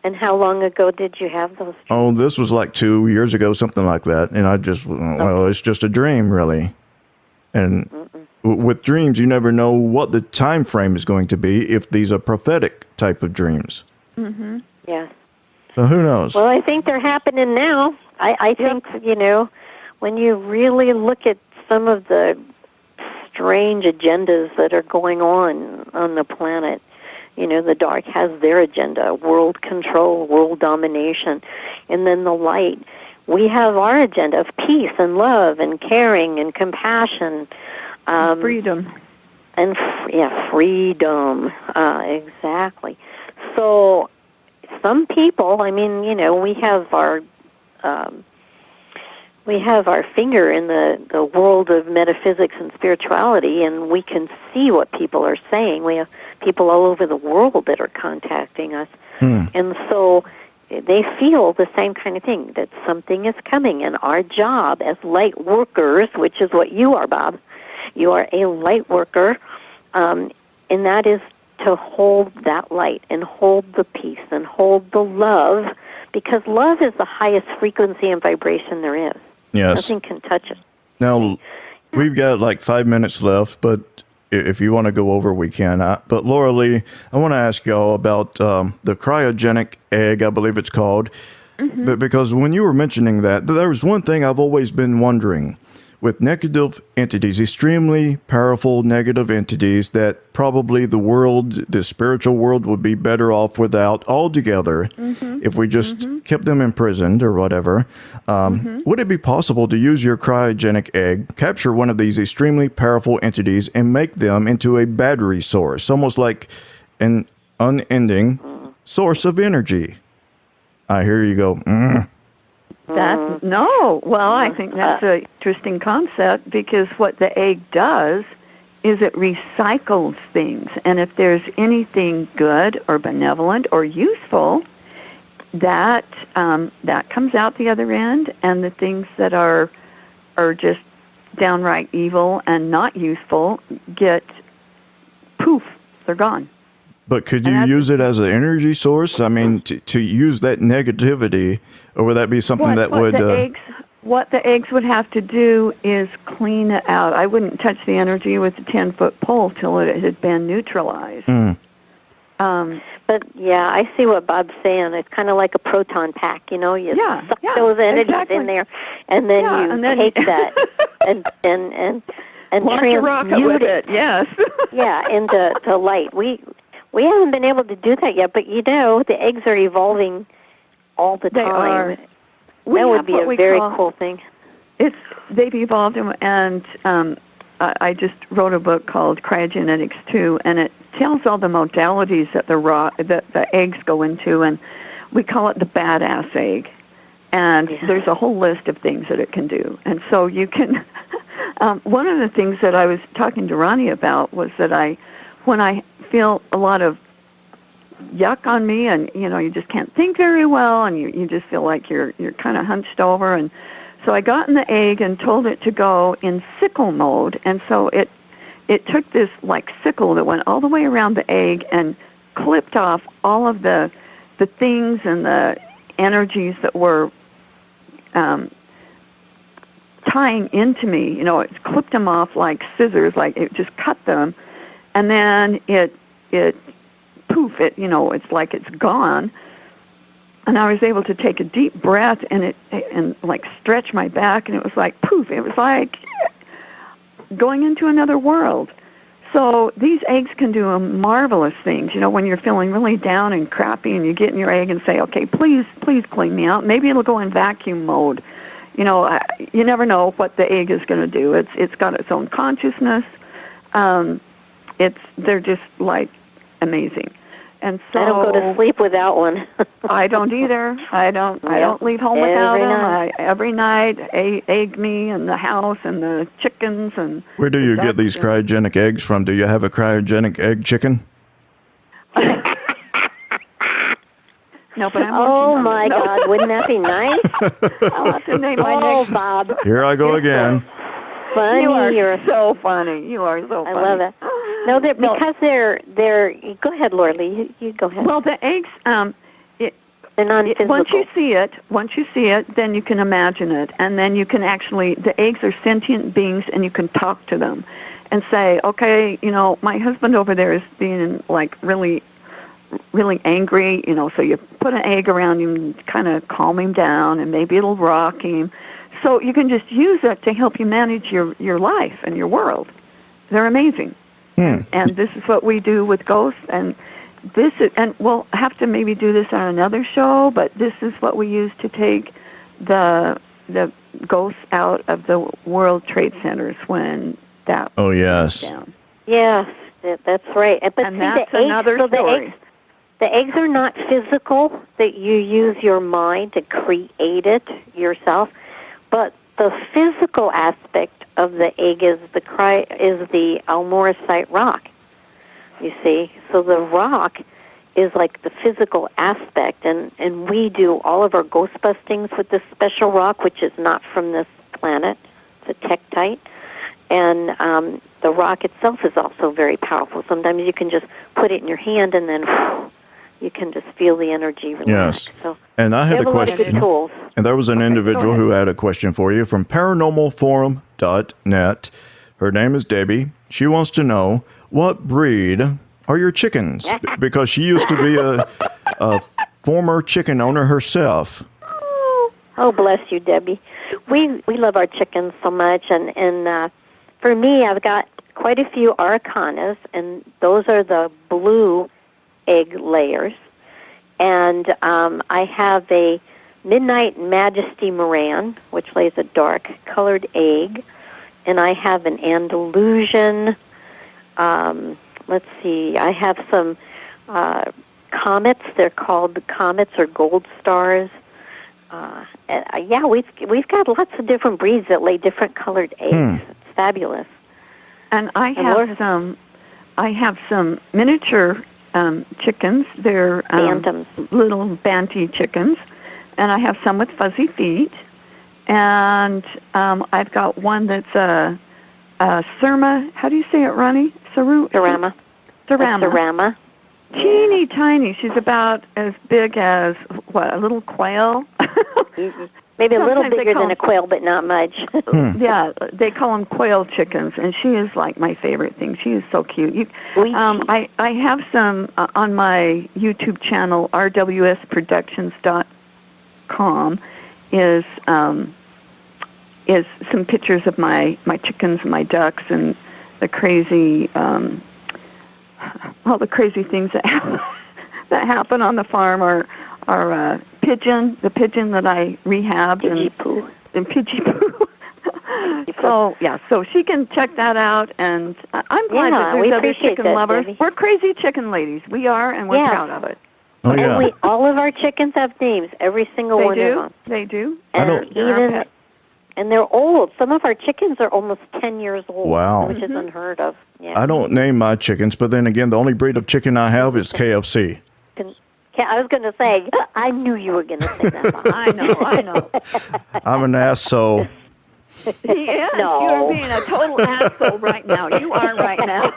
And how long ago did you have those dreams? Oh, this was like 2 years ago, something like that. And I just, it's just a dream, really. And with dreams, you never know what the time frame is going to be if these are prophetic type of dreams. Mm-hmm. Yes. So who knows? Well, I think they're happening now. I think, when you really look at some of the strange agendas that are going on the planet, the dark has their agenda, world control, world domination. And then the light, we have our agenda of peace and love and caring and compassion. Freedom. And, freedom. Exactly. So some people, we have our finger in the world of metaphysics and spirituality, and we can see what people are saying. We have people all over the world that are contacting us. And so they feel the same kind of thing, that something is coming. And our job as light workers, which is what you are, Bob, you are a light worker, and that is to hold that light and hold the peace and hold the love, because love is the highest frequency and vibration there is. Yes. Nothing can touch it. Now, we've got like 5 minutes left, but if you want to go over, we can. But Laura Lee, I want to ask y'all about the cryogenic egg, I believe it's called. Mm-hmm. But because when you were mentioning that, there was one thing I've always been wondering. With negative entities, extremely powerful negative entities that probably the spiritual world would be better off without altogether if we just kept them imprisoned or whatever. Would it be possible to use your cryogenic egg, capture one of these extremely powerful entities, and make them into a battery source, almost like an unending source of energy? I hear you go, I think that's an interesting concept, because what the egg does is it recycles things. And if there's anything good or benevolent or useful, that comes out the other end, and the things that are just downright evil and not useful get poof, they're gone. But could you use it as an energy source? I mean, to use that negativity, or would that be something What the eggs would have to do is clean it out. I wouldn't touch the energy with a 10-foot pole till it had been neutralized. But yeah, I see what Bob's saying. It's kind of like a proton pack, you suck those energies in there, and then take that and launch a rocket with it. Yes. into light. We haven't been able to do that yet, but the eggs are evolving all the time. That would be a very cool thing. They've evolved, and I just wrote a book called Cryogenetics 2, and it tells all the modalities that the eggs go into, and we call it the badass egg. And there's a whole list of things that it can do. And so you can One of the things that I was talking to Ronnie about was that when I feel a lot of yuck on me, and you just can't think very well, and you just feel like you're kind of hunched over, and so I got in the egg and told it to go in sickle mode, and so it took this like sickle that went all the way around the egg and clipped off all of the things and the energies that were tying into me. It clipped them off like scissors, like it just cut them, and then it poof, it's like it's gone. And I was able to take a deep breath and like stretch my back, and it was like poof. It was like going into another world. So these eggs can do marvelous things. When you're feeling really down and crappy, and you get in your egg and say, "Okay, please clean me out." Maybe it'll go in vacuum mode. You never know what the egg is going to do. It's got its own consciousness. They're just like amazing. And so I don't go to sleep without one. I don't either. I don't leave home without them. Every night, egg me and the house and the chickens and. Where do you get these cryogenic eggs from? Do you have a cryogenic egg chicken? No, but I'm oh my God! Wouldn't that be nice? I'll have to name my next. Bob. Here I go again. Funny. You're so funny. You are so funny. I love it. No, because they're. Go ahead, Lorley. You go ahead. Well, the eggs. They're non-physical. Once you see it, then you can imagine it, and then you can actually. The eggs are sentient beings, and you can talk to them, and say, "Okay, my husband over there is being like really angry, so you put an egg around him and kind of calm him down, and maybe it'll rock him. So you can just use it to help you manage your life and your world. They're amazing. And this is what we do with ghosts, and we'll have to maybe do this on another show, but this is what we use to take the ghosts out of the World Trade Centers when that went down. Yes, that's right. But and see, that's the eggs, another story. The eggs are not physical, that you use your mind to create it yourself, but the physical aspect of the egg is the Almoricite rock, you see. So the rock is like the physical aspect, and we do all of our ghost bustings with this special rock, which is not from this planet. It's a tektite. And the rock itself is also very powerful. Sometimes you can just put it in your hand, and then you can just feel the energy relax. Yes. So and I had a lot of good question. tools. And there was an individual who had a question for you from paranormalforum.net. Her name is Debbie. She wants to know, what breed are your chickens? Because she used to be a former chicken owner herself. Oh, bless you, Debbie. We love our chickens so much, and for me, I've got quite a few Araucanas, and those are the blue egg layers. And I have a Midnight Majesty Moran, which lays a dark-colored egg, and I have an Andalusian. Let's see, I have some comets. They're called comets or gold stars. We've got lots of different breeds that lay different colored eggs. It's fabulous. And I have some miniature chickens. They're Bantams. Little banty chickens, and I have some with fuzzy feet. And I've got one that's a Surma. How do you say it, Ronnie? Cerama. Cerama. Teeny tiny. She's about as big as a little quail. Maybe a little bigger than a quail, but not much. Yeah, they call them quail chickens, and she is like my favorite thing. She is so cute. I have some on my YouTube channel, rwsproductions.com, is some pictures of my chickens and my ducks and the crazy, all the crazy things that happen on the farm are pigeon, the pigeon that I rehabbed, and Pidgey Poo. So she can check that out, and I'm glad that there's other chicken lovers. Debbie. We're crazy chicken ladies. We are, and we're proud of it. Oh, yeah. And all of our chickens have names, every single one of them. They do. And And they're old. Some of our chickens are almost 10 years old. Wow. Which is unheard of. Yeah. I don't name my chickens, but then again, the only breed of chicken I have is KFC. I was going to say, I knew you were going to say that. I know. I'm an ass, so... He is. No. You're being a total asshole right now. You are right now.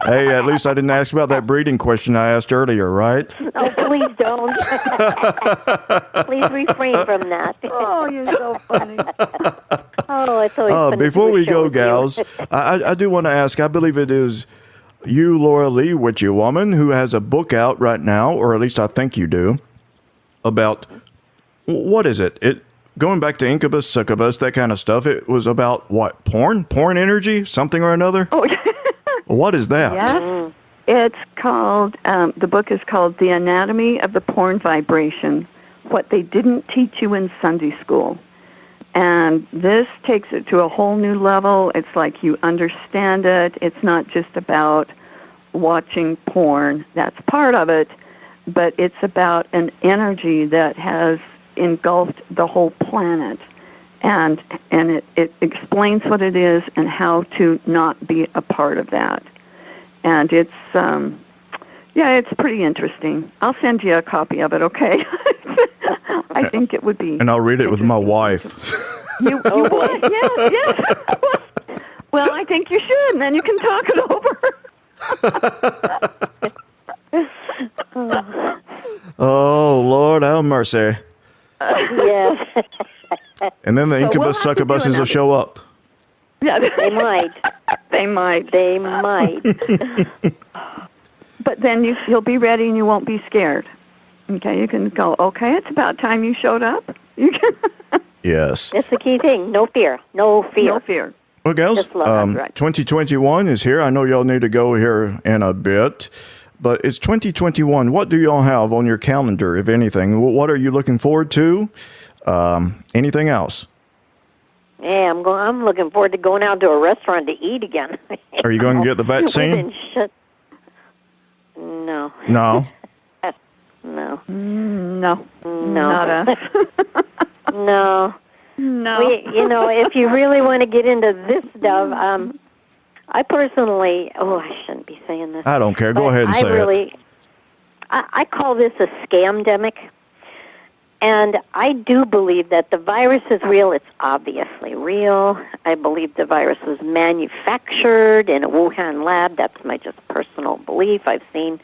Hey, at least I didn't ask about that breeding question I asked earlier, right? Oh, please don't. Please refrain from that. Oh, you're so funny. Oh, it's always fun to Before do a we show go, with you. gals, I do want to ask, I believe it is you, Laura Lee, Witchy Woman, who has a book out right now, or at least I think you do, about, what is it? Going back to incubus, succubus, that kind of stuff, it was about what? Porn energy? Something or another? Oh, What is that? yes. It's called, the book is called The Anatomy of the Porn Vibration, What They Didn't Teach You in Sunday School. And this takes it to a whole new level. It's like you understand it. It's not just about watching porn. That's part of it. But it's about an energy that has engulfed the whole planet. And it explains what it is and how to not be a part of that. And it's, it's pretty interesting. I'll send you a copy of it, okay? I think it would be. And I'll read it with my wife. You would? Yes. Well, I think you should, and then you can talk it over. Oh, Lord, have mercy. Yes. And then the we'll incubus, have to do succubuses will another. show up. Yeah, They might. They might. They might. But then you'll be ready and you won't be scared. Okay, you can go, okay, it's about time you showed up. You can. Yes. That's the key thing. No fear. No fear. No fear. Well, gals, Just love, right. 2021 is here. I know y'all need to go here in a bit, but it's 2021. What do y'all have on your calendar, if anything? What are you looking forward to? Anything else? Yeah, I'm looking forward to going out to a restaurant to eat again. Are you going to get the We've vaccine? been shut. No. No. No. No. No. Not us. No. No. If you really want to get into this stuff, I personally, I shouldn't be saying this. I don't care. Go but ahead and say it. I call this a scamdemic. And I do believe that the virus is real. It's obviously real. I believe the virus was manufactured in a Wuhan lab. That's my just personal belief. I've seen,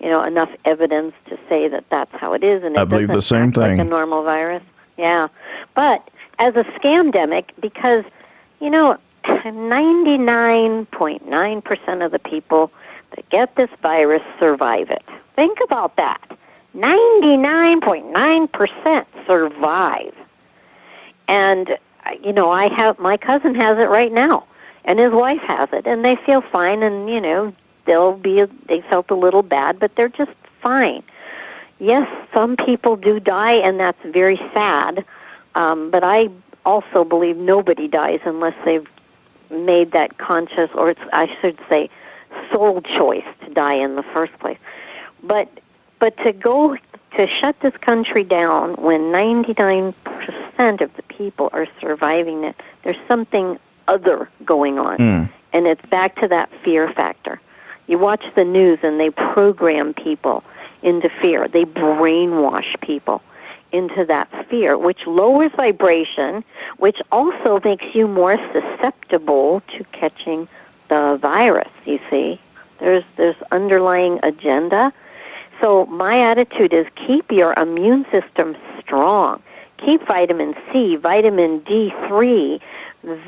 enough evidence to say that that's how it is. And I it believe the doesn't same act like thing. a normal virus. Yeah. But as a scamdemic, because, 99.9% of the people that get this virus survive it. Think about that. 99.9% survive. And, my cousin has it right now, and his wife has it, and they feel fine, and, they felt a little bad, but they're just fine. Yes, some people do die, and that's very sad, but I also believe nobody dies unless they've made that conscious, or I should say, soul choice to die in the first place. But to shut this country down when 99% of the people are surviving it, there's something other going on. And it's back to that fear factor. You watch the news and they program people into fear. They brainwash people into that fear, which lowers vibration, which also makes you more susceptible to catching the virus, you see. There's underlying agenda. So my attitude is keep your immune system strong. Keep vitamin C, vitamin D3,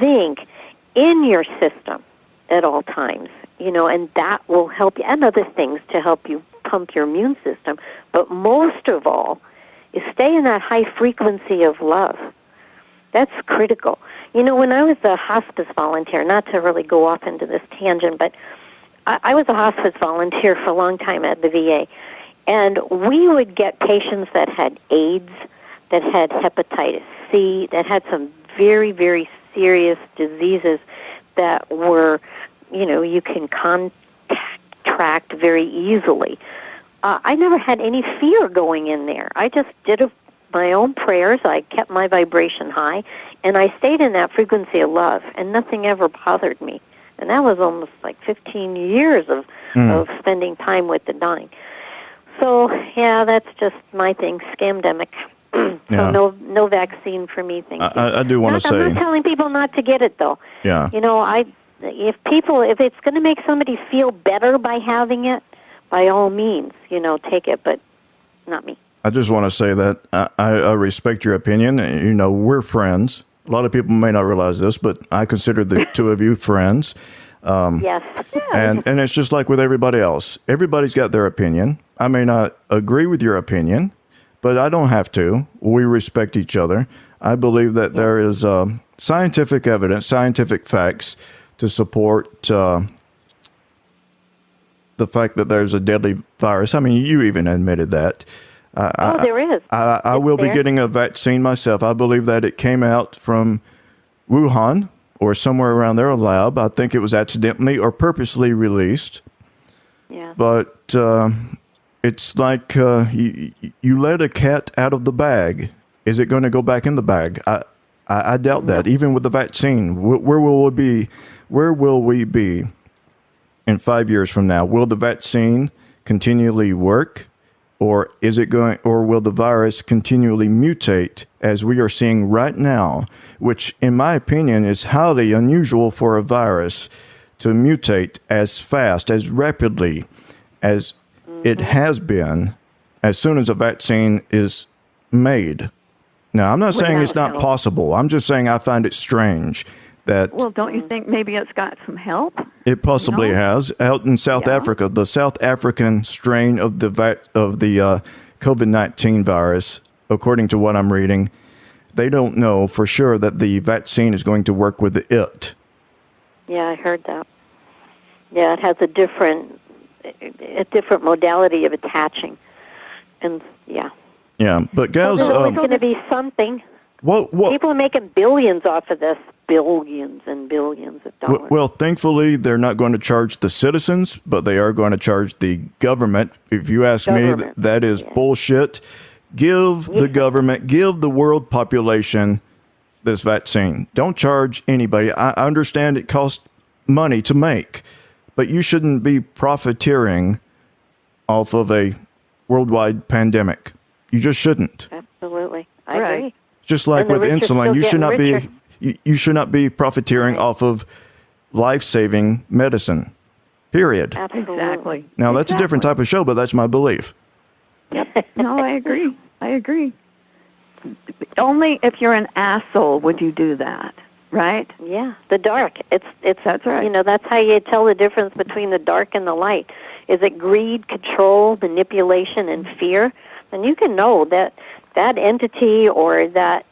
zinc in your system at all times, and that will help you, and other things to help you pump your immune system. But most of all is stay in that high frequency of love. That's critical. When I was a hospice volunteer, not to really go off into this tangent, but I was a hospice volunteer for a long time at the VA. And we would get patients that had AIDS, that had hepatitis C, that had some very, very serious diseases that were, you can contract very easily. I never had any fear going in there. I just did my own prayers. I kept my vibration high, and I stayed in that frequency of love, and nothing ever bothered me. And that was almost like 15 years of spending time with the dying. So, yeah, that's just my thing, scamdemic. So no vaccine for me, thank you. I do want to say... I'm not telling people not to get it, though. Yeah. You know, if it's going to make somebody feel better by having it, by all means, you know, take it, but not me. I just want to say that I respect your opinion. You know, we're friends. A lot of people may not realize this, but I consider the two of you friends. Yes. And it's just like with everybody else. Everybody's got their opinion. I may not agree with your opinion, but I don't have to. We respect each other. I believe that there is scientific evidence, scientific facts to support the fact that there's a deadly virus. I mean, you even admitted that. There is. I will be getting a vaccine myself. I believe that it came out from Wuhan or somewhere around there, a lab. I think it was accidentally or purposely released. Yeah. But it's like you let a cat out of the bag. Is it going to go back in the bag? I doubt that. Even with the vaccine, where will we be? Where will we be in 5 years from now? Will the vaccine continually work, or is it going? Or will the virus continually mutate as we are seeing right now? Which, in my opinion, is highly unusual for a virus to mutate as fast, as rapidly as it has been as soon as a vaccine is made. Now, I'm not saying it's not possible. I'm just saying I find it strange that... Well, don't you think maybe it's got some help? It possibly has. Out in South Africa, the South African strain of the COVID-19 virus, according to what I'm reading, they don't know for sure that the vaccine is going to work with it. Yeah, I heard that. Yeah, it has a different modality of attaching, and yeah. Yeah, but guys, there's always going to be something. What? People are making billions off of this, billions and billions of dollars. Well, thankfully, they're not going to charge the citizens, but they are going to charge the government. If you ask me, that is bullshit. Give the government, give the world population this vaccine. Don't charge anybody. I understand it costs money to make, but you shouldn't be profiteering off of a worldwide pandemic. You just shouldn't. Absolutely, I agree. Just like with insulin, you should not be profiteering off of life-saving medicine. Period. Absolutely. Exactly. Now that's a different type of show, but that's my belief. Yep. No, I agree. Only if you're an asshole would you do that, right? Yeah, the dark. It's that's right. You know, that's how you tell the difference between the dark and the light. Is it greed, control, manipulation, and fear? And you can know that that entity or that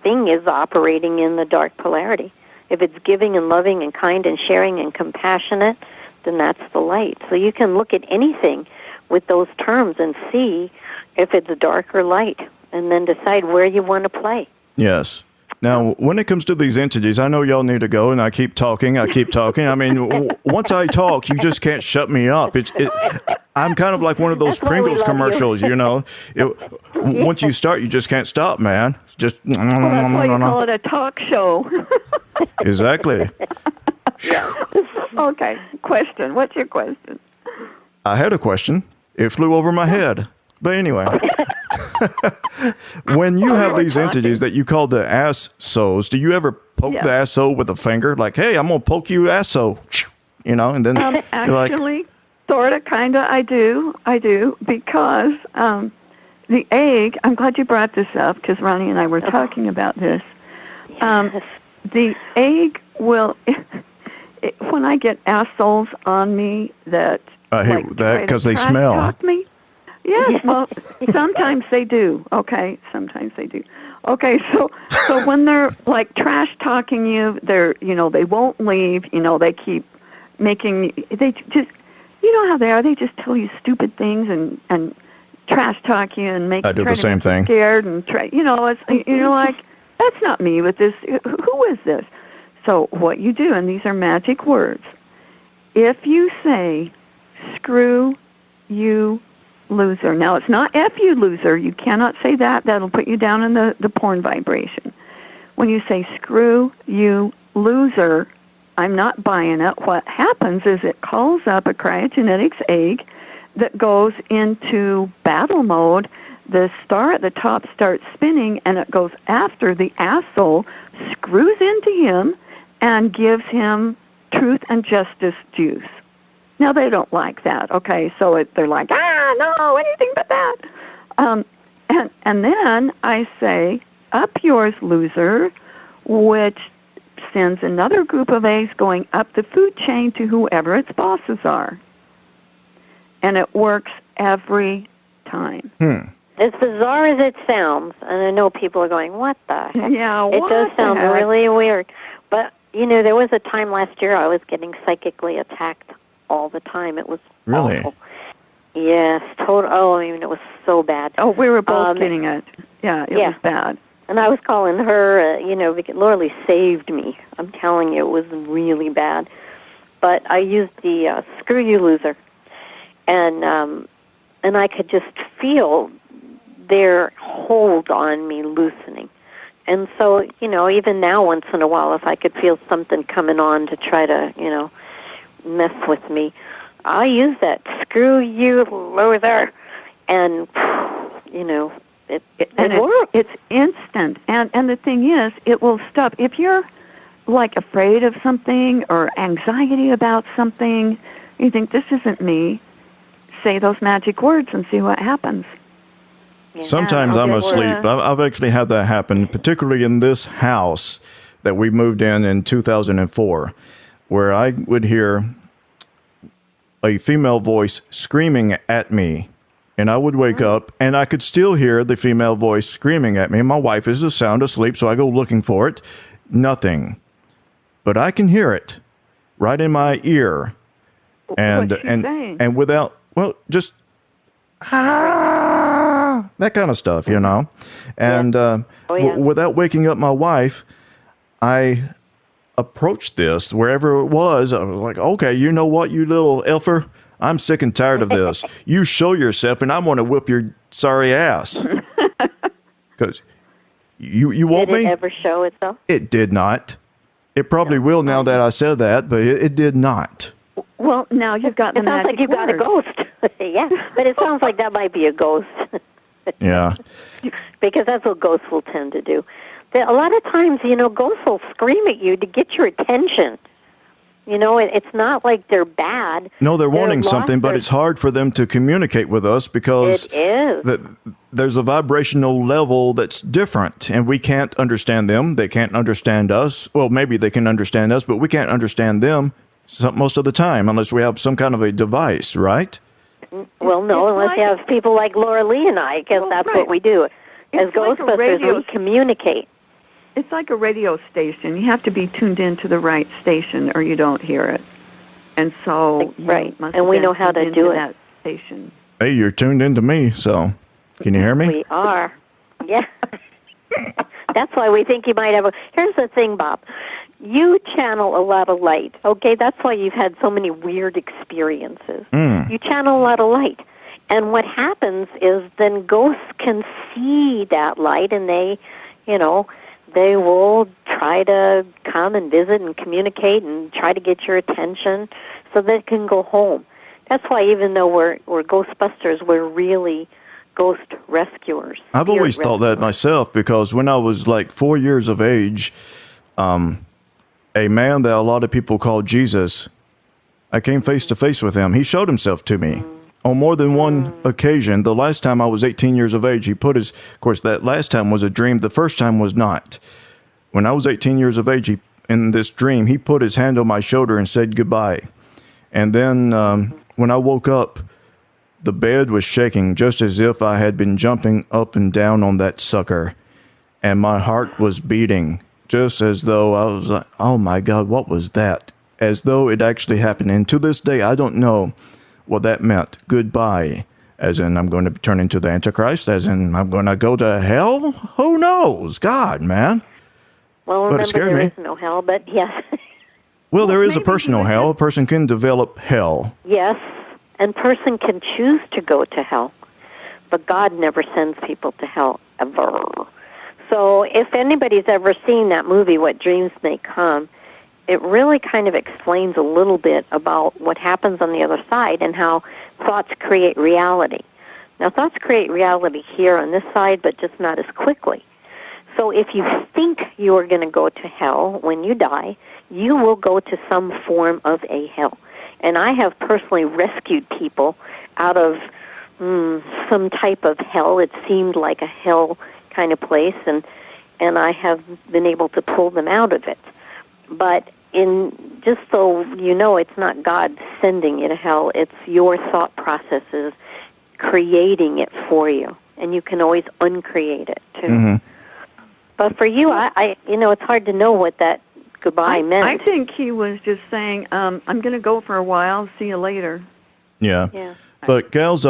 thing is operating in the dark polarity. If it's giving and loving and kind and sharing and compassionate, then that's the light. So you can look at anything with those terms and see if it's dark or light, and then decide where you want to play. Yes. Now, when it comes to these entities, I know y'all need to go, and I keep talking. I mean, once I talk, you just can't shut me up. I'm kind of like one of those Pringles commercials, you know. Once you start, you just can't stop, man. Just that's why you call it a talk show. Exactly. Okay. Question. What's your question? I had a question. It flew over my head. But anyway, when you have these entities that you call the assos, do you ever poke the asso with a finger? Like, hey, I'm going to poke you asso. You know, and then actually, sort of, kind of, I do, because the egg, I'm glad you brought this up, because Ronnie and I were talking about this. The egg will, when I get assholes on me that... I hate that because they smell. Talk me. Yes, well, sometimes they do. Okay, sometimes they do. Okay, so when they're like trash talking you, they won't leave. They keep making. They just, you know how they are. They just tell you stupid things and trash talk you and make. I do the same thing. Scared and it's like that's not me with this. Who is this? So what you do, and these are magic words. If you say, "Screw you, loser. Now, it's not F you loser. You cannot say that. That'll put you down in the porn vibration. When you say screw you loser, I'm not buying it. What happens is it calls up a cryogenetics egg that goes into battle mode. The star at the top starts spinning, and it goes after the asshole, screws into him, and gives him truth and justice juice. Now, they don't like that, okay? So they're like, no, anything but that. And then I say, up yours, loser, which sends another group of eggs going up the food chain to whoever its bosses are. And it works every time. As bizarre as it sounds, and I know people are going, what the heck? Yeah, it does sound really weird. But, there was a time last year I was getting psychically attacked all the time. It was really awful. Yes, total. Oh, it was so bad. Oh, we were both getting it. Yeah, it was bad. And I was calling her, because Lorelei saved me. I'm telling you, it was really bad. But I used the screw you loser, and I could just feel their hold on me loosening. And so, even now, once in a while, if I could feel something coming on to try to, mess with me, I use that screw you loser, and, it works. It's instant. And the thing is, it will stop. If you're, afraid of something or anxiety about something, you think, this isn't me, say those magic words and see what happens. Yeah. Sometimes I'm asleep. I've actually had that happen, particularly in this house that we moved in 2004, where I would hear a female voice screaming at me, and I would wake up, and I could still hear the female voice screaming at me. My wife is sound asleep, so I go looking for it. Nothing. But I can hear it right in my ear. And What's she saying? and without, just that kind of stuff, And without waking up my wife, I approached this wherever it was. I was like, okay, you know what, you little elfer? I'm sick and tired of this. You show yourself, and I'm going to whip your sorry ass. Because you want me? Did it ever show itself? It did not. It probably will now that I said that, but it did not. Well, now you've got the magic It sounds like you've got a ghost. Yeah, but it sounds like that might be a ghost. Yeah. Because that's what ghosts will tend to do. A lot of times, ghosts will scream at you to get your attention. It's not like they're bad. No, they're wanting something, but it's hard for them to communicate with us because it is. There's a vibrational level that's different, and we can't understand them. They can't understand us. Well, maybe they can understand us, but we can't understand them most of the time unless we have some kind of a device, right? Well, no, unless you have people like Laura Lee and I, because that's what we do. As Ghostbusters, we communicate. It's like a radio station. You have to be tuned into the right station or you don't hear it. And so and we know how to do it. That station. Hey, you're tuned into me, so can you hear me? We are. Yeah. That's why we think you might have Here's the thing, Bob. You channel a lot of light, okay? That's why you've had so many weird experiences. You channel a lot of light. And what happens is then ghosts can see that light, and they will try to come and visit and communicate and try to get your attention so they can go home. That's why even though we're Ghostbusters, we're really ghost rescuers. I've always thought that myself, because when I was 4 years of age, a man that a lot of people call Jesus, I came face to face with him. He showed himself to me on more than one occasion. The last time I was 18 years of age, of course, that last time was a dream. The first time was not. When I was 18 years of age, in this dream, he put his hand on my shoulder and said goodbye. And then when I woke up, the bed was shaking just as if I had been jumping up and down on that sucker. And my heart was beating just as though I was like, oh my God, what was that? As though it actually happened. And to this day, I don't know what that meant. Goodbye. As in, I'm going to turn into the Antichrist? As in, I'm going to go to hell? Who knows? God, man. Well, remember, there is no hell, but yes. Well, there is a personal hell. A person can develop hell. Yes, and person can choose to go to hell. but God never sends people to hell, ever. So if anybody's ever seen that movie, What Dreams May Come, it really kind of explains a little bit about what happens on the other side and how thoughts create reality. Now, thoughts create reality here on this side, but just not as quickly. So if you think you are going to go to hell when you die, you will go to some form of a hell. And I have personally rescued people out of some type of hell. It seemed like a hell kind of place, and I have been able to pull them out of it. But just so you know, it's not God sending you to hell. It's your thought processes creating it for you, and you can always uncreate it too. Mm-hmm. But for you, I it's hard to know what that goodbye meant. I think he was just saying, I'm going to go for a while. See you later. Yeah. Yeah. But gals,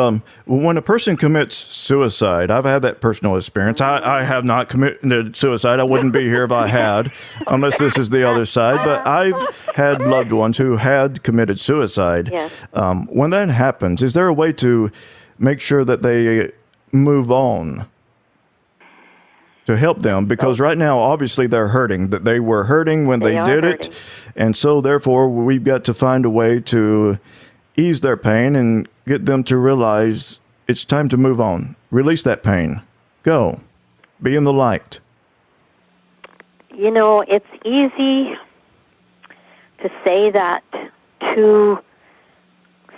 when a person commits suicide, I've had that personal experience. I have not committed suicide. I wouldn't be here if I had, unless this is the other side. But I've had loved ones who had committed suicide. Yes. When that happens, is there a way to make sure that they move on? To help them, because right now, obviously, they're hurting. That they were hurting when they did it, and so therefore, we've got to find a way to ease their pain and get them to realize it's time to move on. Release that pain. Go. Be in the light. It's easy to say that to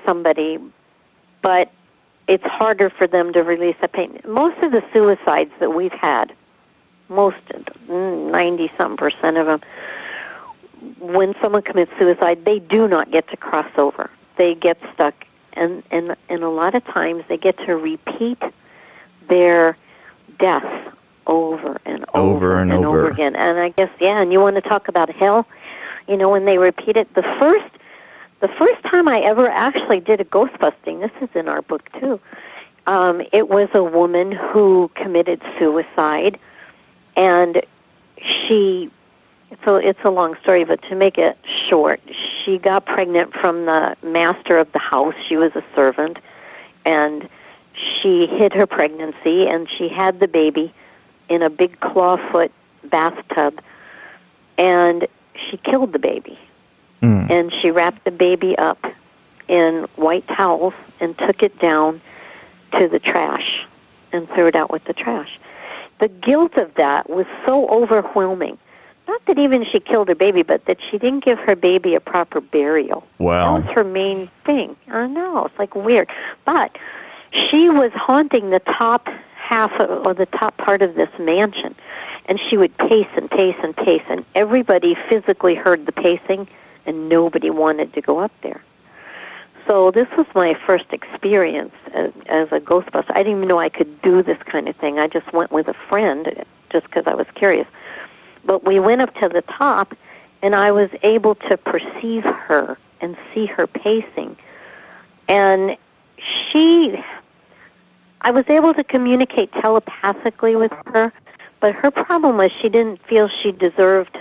somebody, but it's harder for them to release the pain. Most of the suicides that we've had, 90-something% of them, when someone commits suicide, they do not get to cross over. They get stuck, and a lot of times they get to repeat their death over and over again. And I guess, and you want to talk about hell, when they repeat it. The first time I ever actually did a ghost busting, this is in our book too, it was a woman who committed suicide, and so it's a long story, but to make it short, she got pregnant from the master of the house. She was a servant, and she hid her pregnancy, and she had the baby in a big clawfoot bathtub, and she killed the baby. And she wrapped the baby up in white towels and took it down to the trash and threw it out with the trash. The guilt of that was so overwhelming. Not that even she killed her baby, but that she didn't give her baby a proper burial. Wow. That was her main thing. I know, it's like weird. But she was haunting the top half or the top part of this mansion. And she would pace and pace and pace, and everybody physically heard the pacing, and nobody wanted to go up there. So this was my first experience as a Ghostbuster. I didn't even know I could do this kind of thing. I just went with a friend just because I was curious. But we went up to the top, and I was able to perceive her and see her pacing. And I was able to communicate telepathically with her, but her problem was she didn't feel she deserved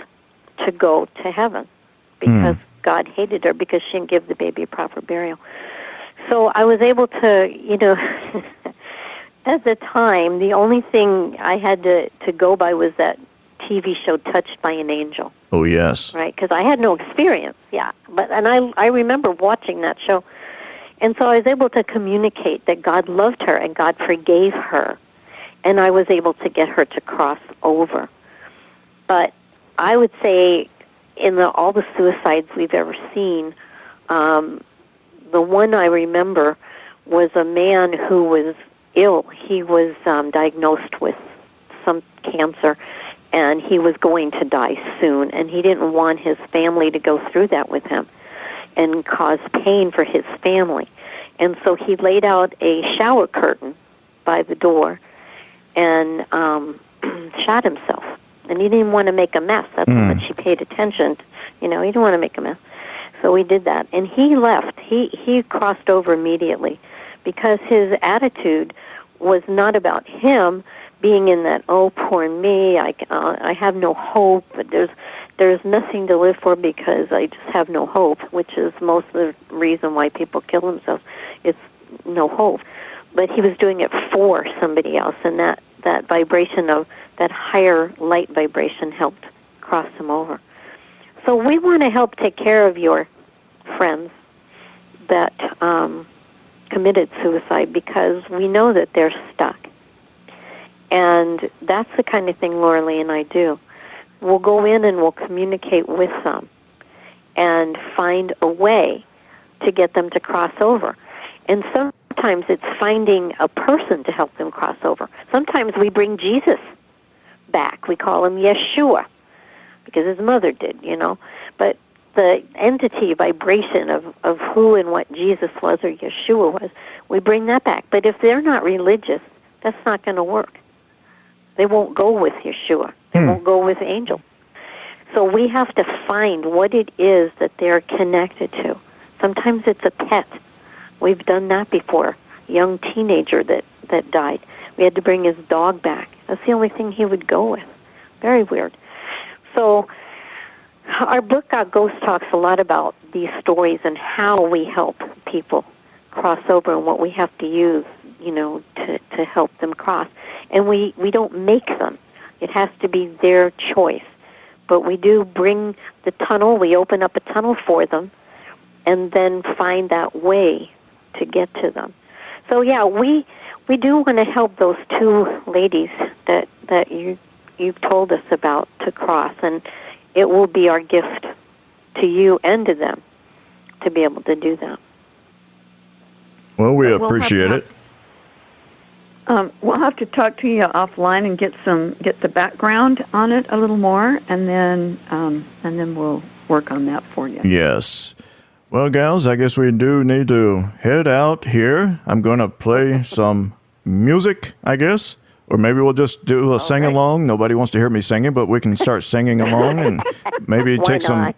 to go to heaven because God hated her because she didn't give the baby a proper burial. So I was able to, at the time, the only thing I had to go by was that TV show Touched by an Angel. Oh, yes. Right, because I had no experience, and I remember watching that show. And so I was able to communicate that God loved her and God forgave her. And I was able to get her to cross over. But I would say in all the suicides we've ever seen, the one I remember was a man who was ill. He was diagnosed with some cancer, and he was going to die soon. And he didn't want his family to go through that with him and cause pain for his family. And so he laid out a shower curtain by the door and shot himself. And he didn't want to make a mess. That's how much he paid attention. He didn't want to make a mess. So we did that. And he left. He crossed over immediately because his attitude was not about him being in that, oh, poor me, I have no hope, but there's nothing to live for because I just have no hope, which is most of the reason why people kill themselves. It's no hope. but he was doing it for somebody else, and that vibration of that higher light vibration helped cross him over. So we want to help take care of your friends that committed suicide, because we know that they're stuck. And that's the kind of thing Laura Lee and I do. We'll go in and we'll communicate with them and find a way to get them to cross over. And sometimes it's finding a person to help them cross over. Sometimes we bring Jesus back. We call him Yeshua, because his mother did, But the entity, vibration of who and what Jesus was or Yeshua was, we bring that back. But if they're not religious, that's not going to work. They won't go with Yeshua. They won't go with angels. So we have to find what it is that they're connected to. Sometimes it's a pet. We've done that before. A young teenager that died. We had to bring his dog back. That's the only thing he would go with. Very weird. So our book, Ghost, talks a lot about these stories and how we help people cross over and what we have to use, to help them cross. And we don't make them. It has to be their choice. But we do bring the tunnel. We open up a tunnel for them and then find that way to get to them. So, yeah, we do want to help those two ladies that you've told us about to cross. And it will be our gift to you and to them to be able to do that. Well, we appreciate it. We'll have to talk to you offline and get the background on it a little more, and then we'll work on that for you. Yes. Well, gals, I guess we do need to head out here. I'm going to play some music, I guess. Or maybe we'll just do a sing-along. Nobody wants to hear me singing, but we can start singing along and maybe take some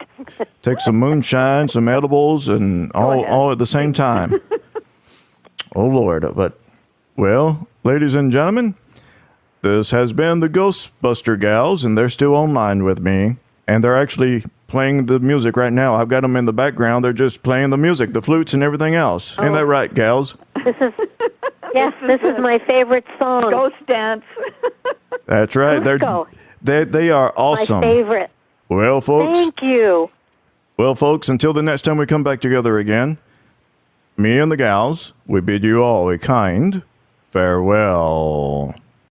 moonshine, some edibles, and all at the same time. Oh, Lord. But, well, ladies and gentlemen, this has been the Ghostbuster gals, and they're still online with me. And they're actually playing the music right now. I've got them in the background. They're just playing the music, the flutes and everything else. Ain't that right, gals? Yes, this is my favorite song. Ghost dance. That's right. They are awesome. My favorite. Well, folks. Thank you. Well, folks, until the next time we come back together again, me and the gals, we bid you all a kind farewell.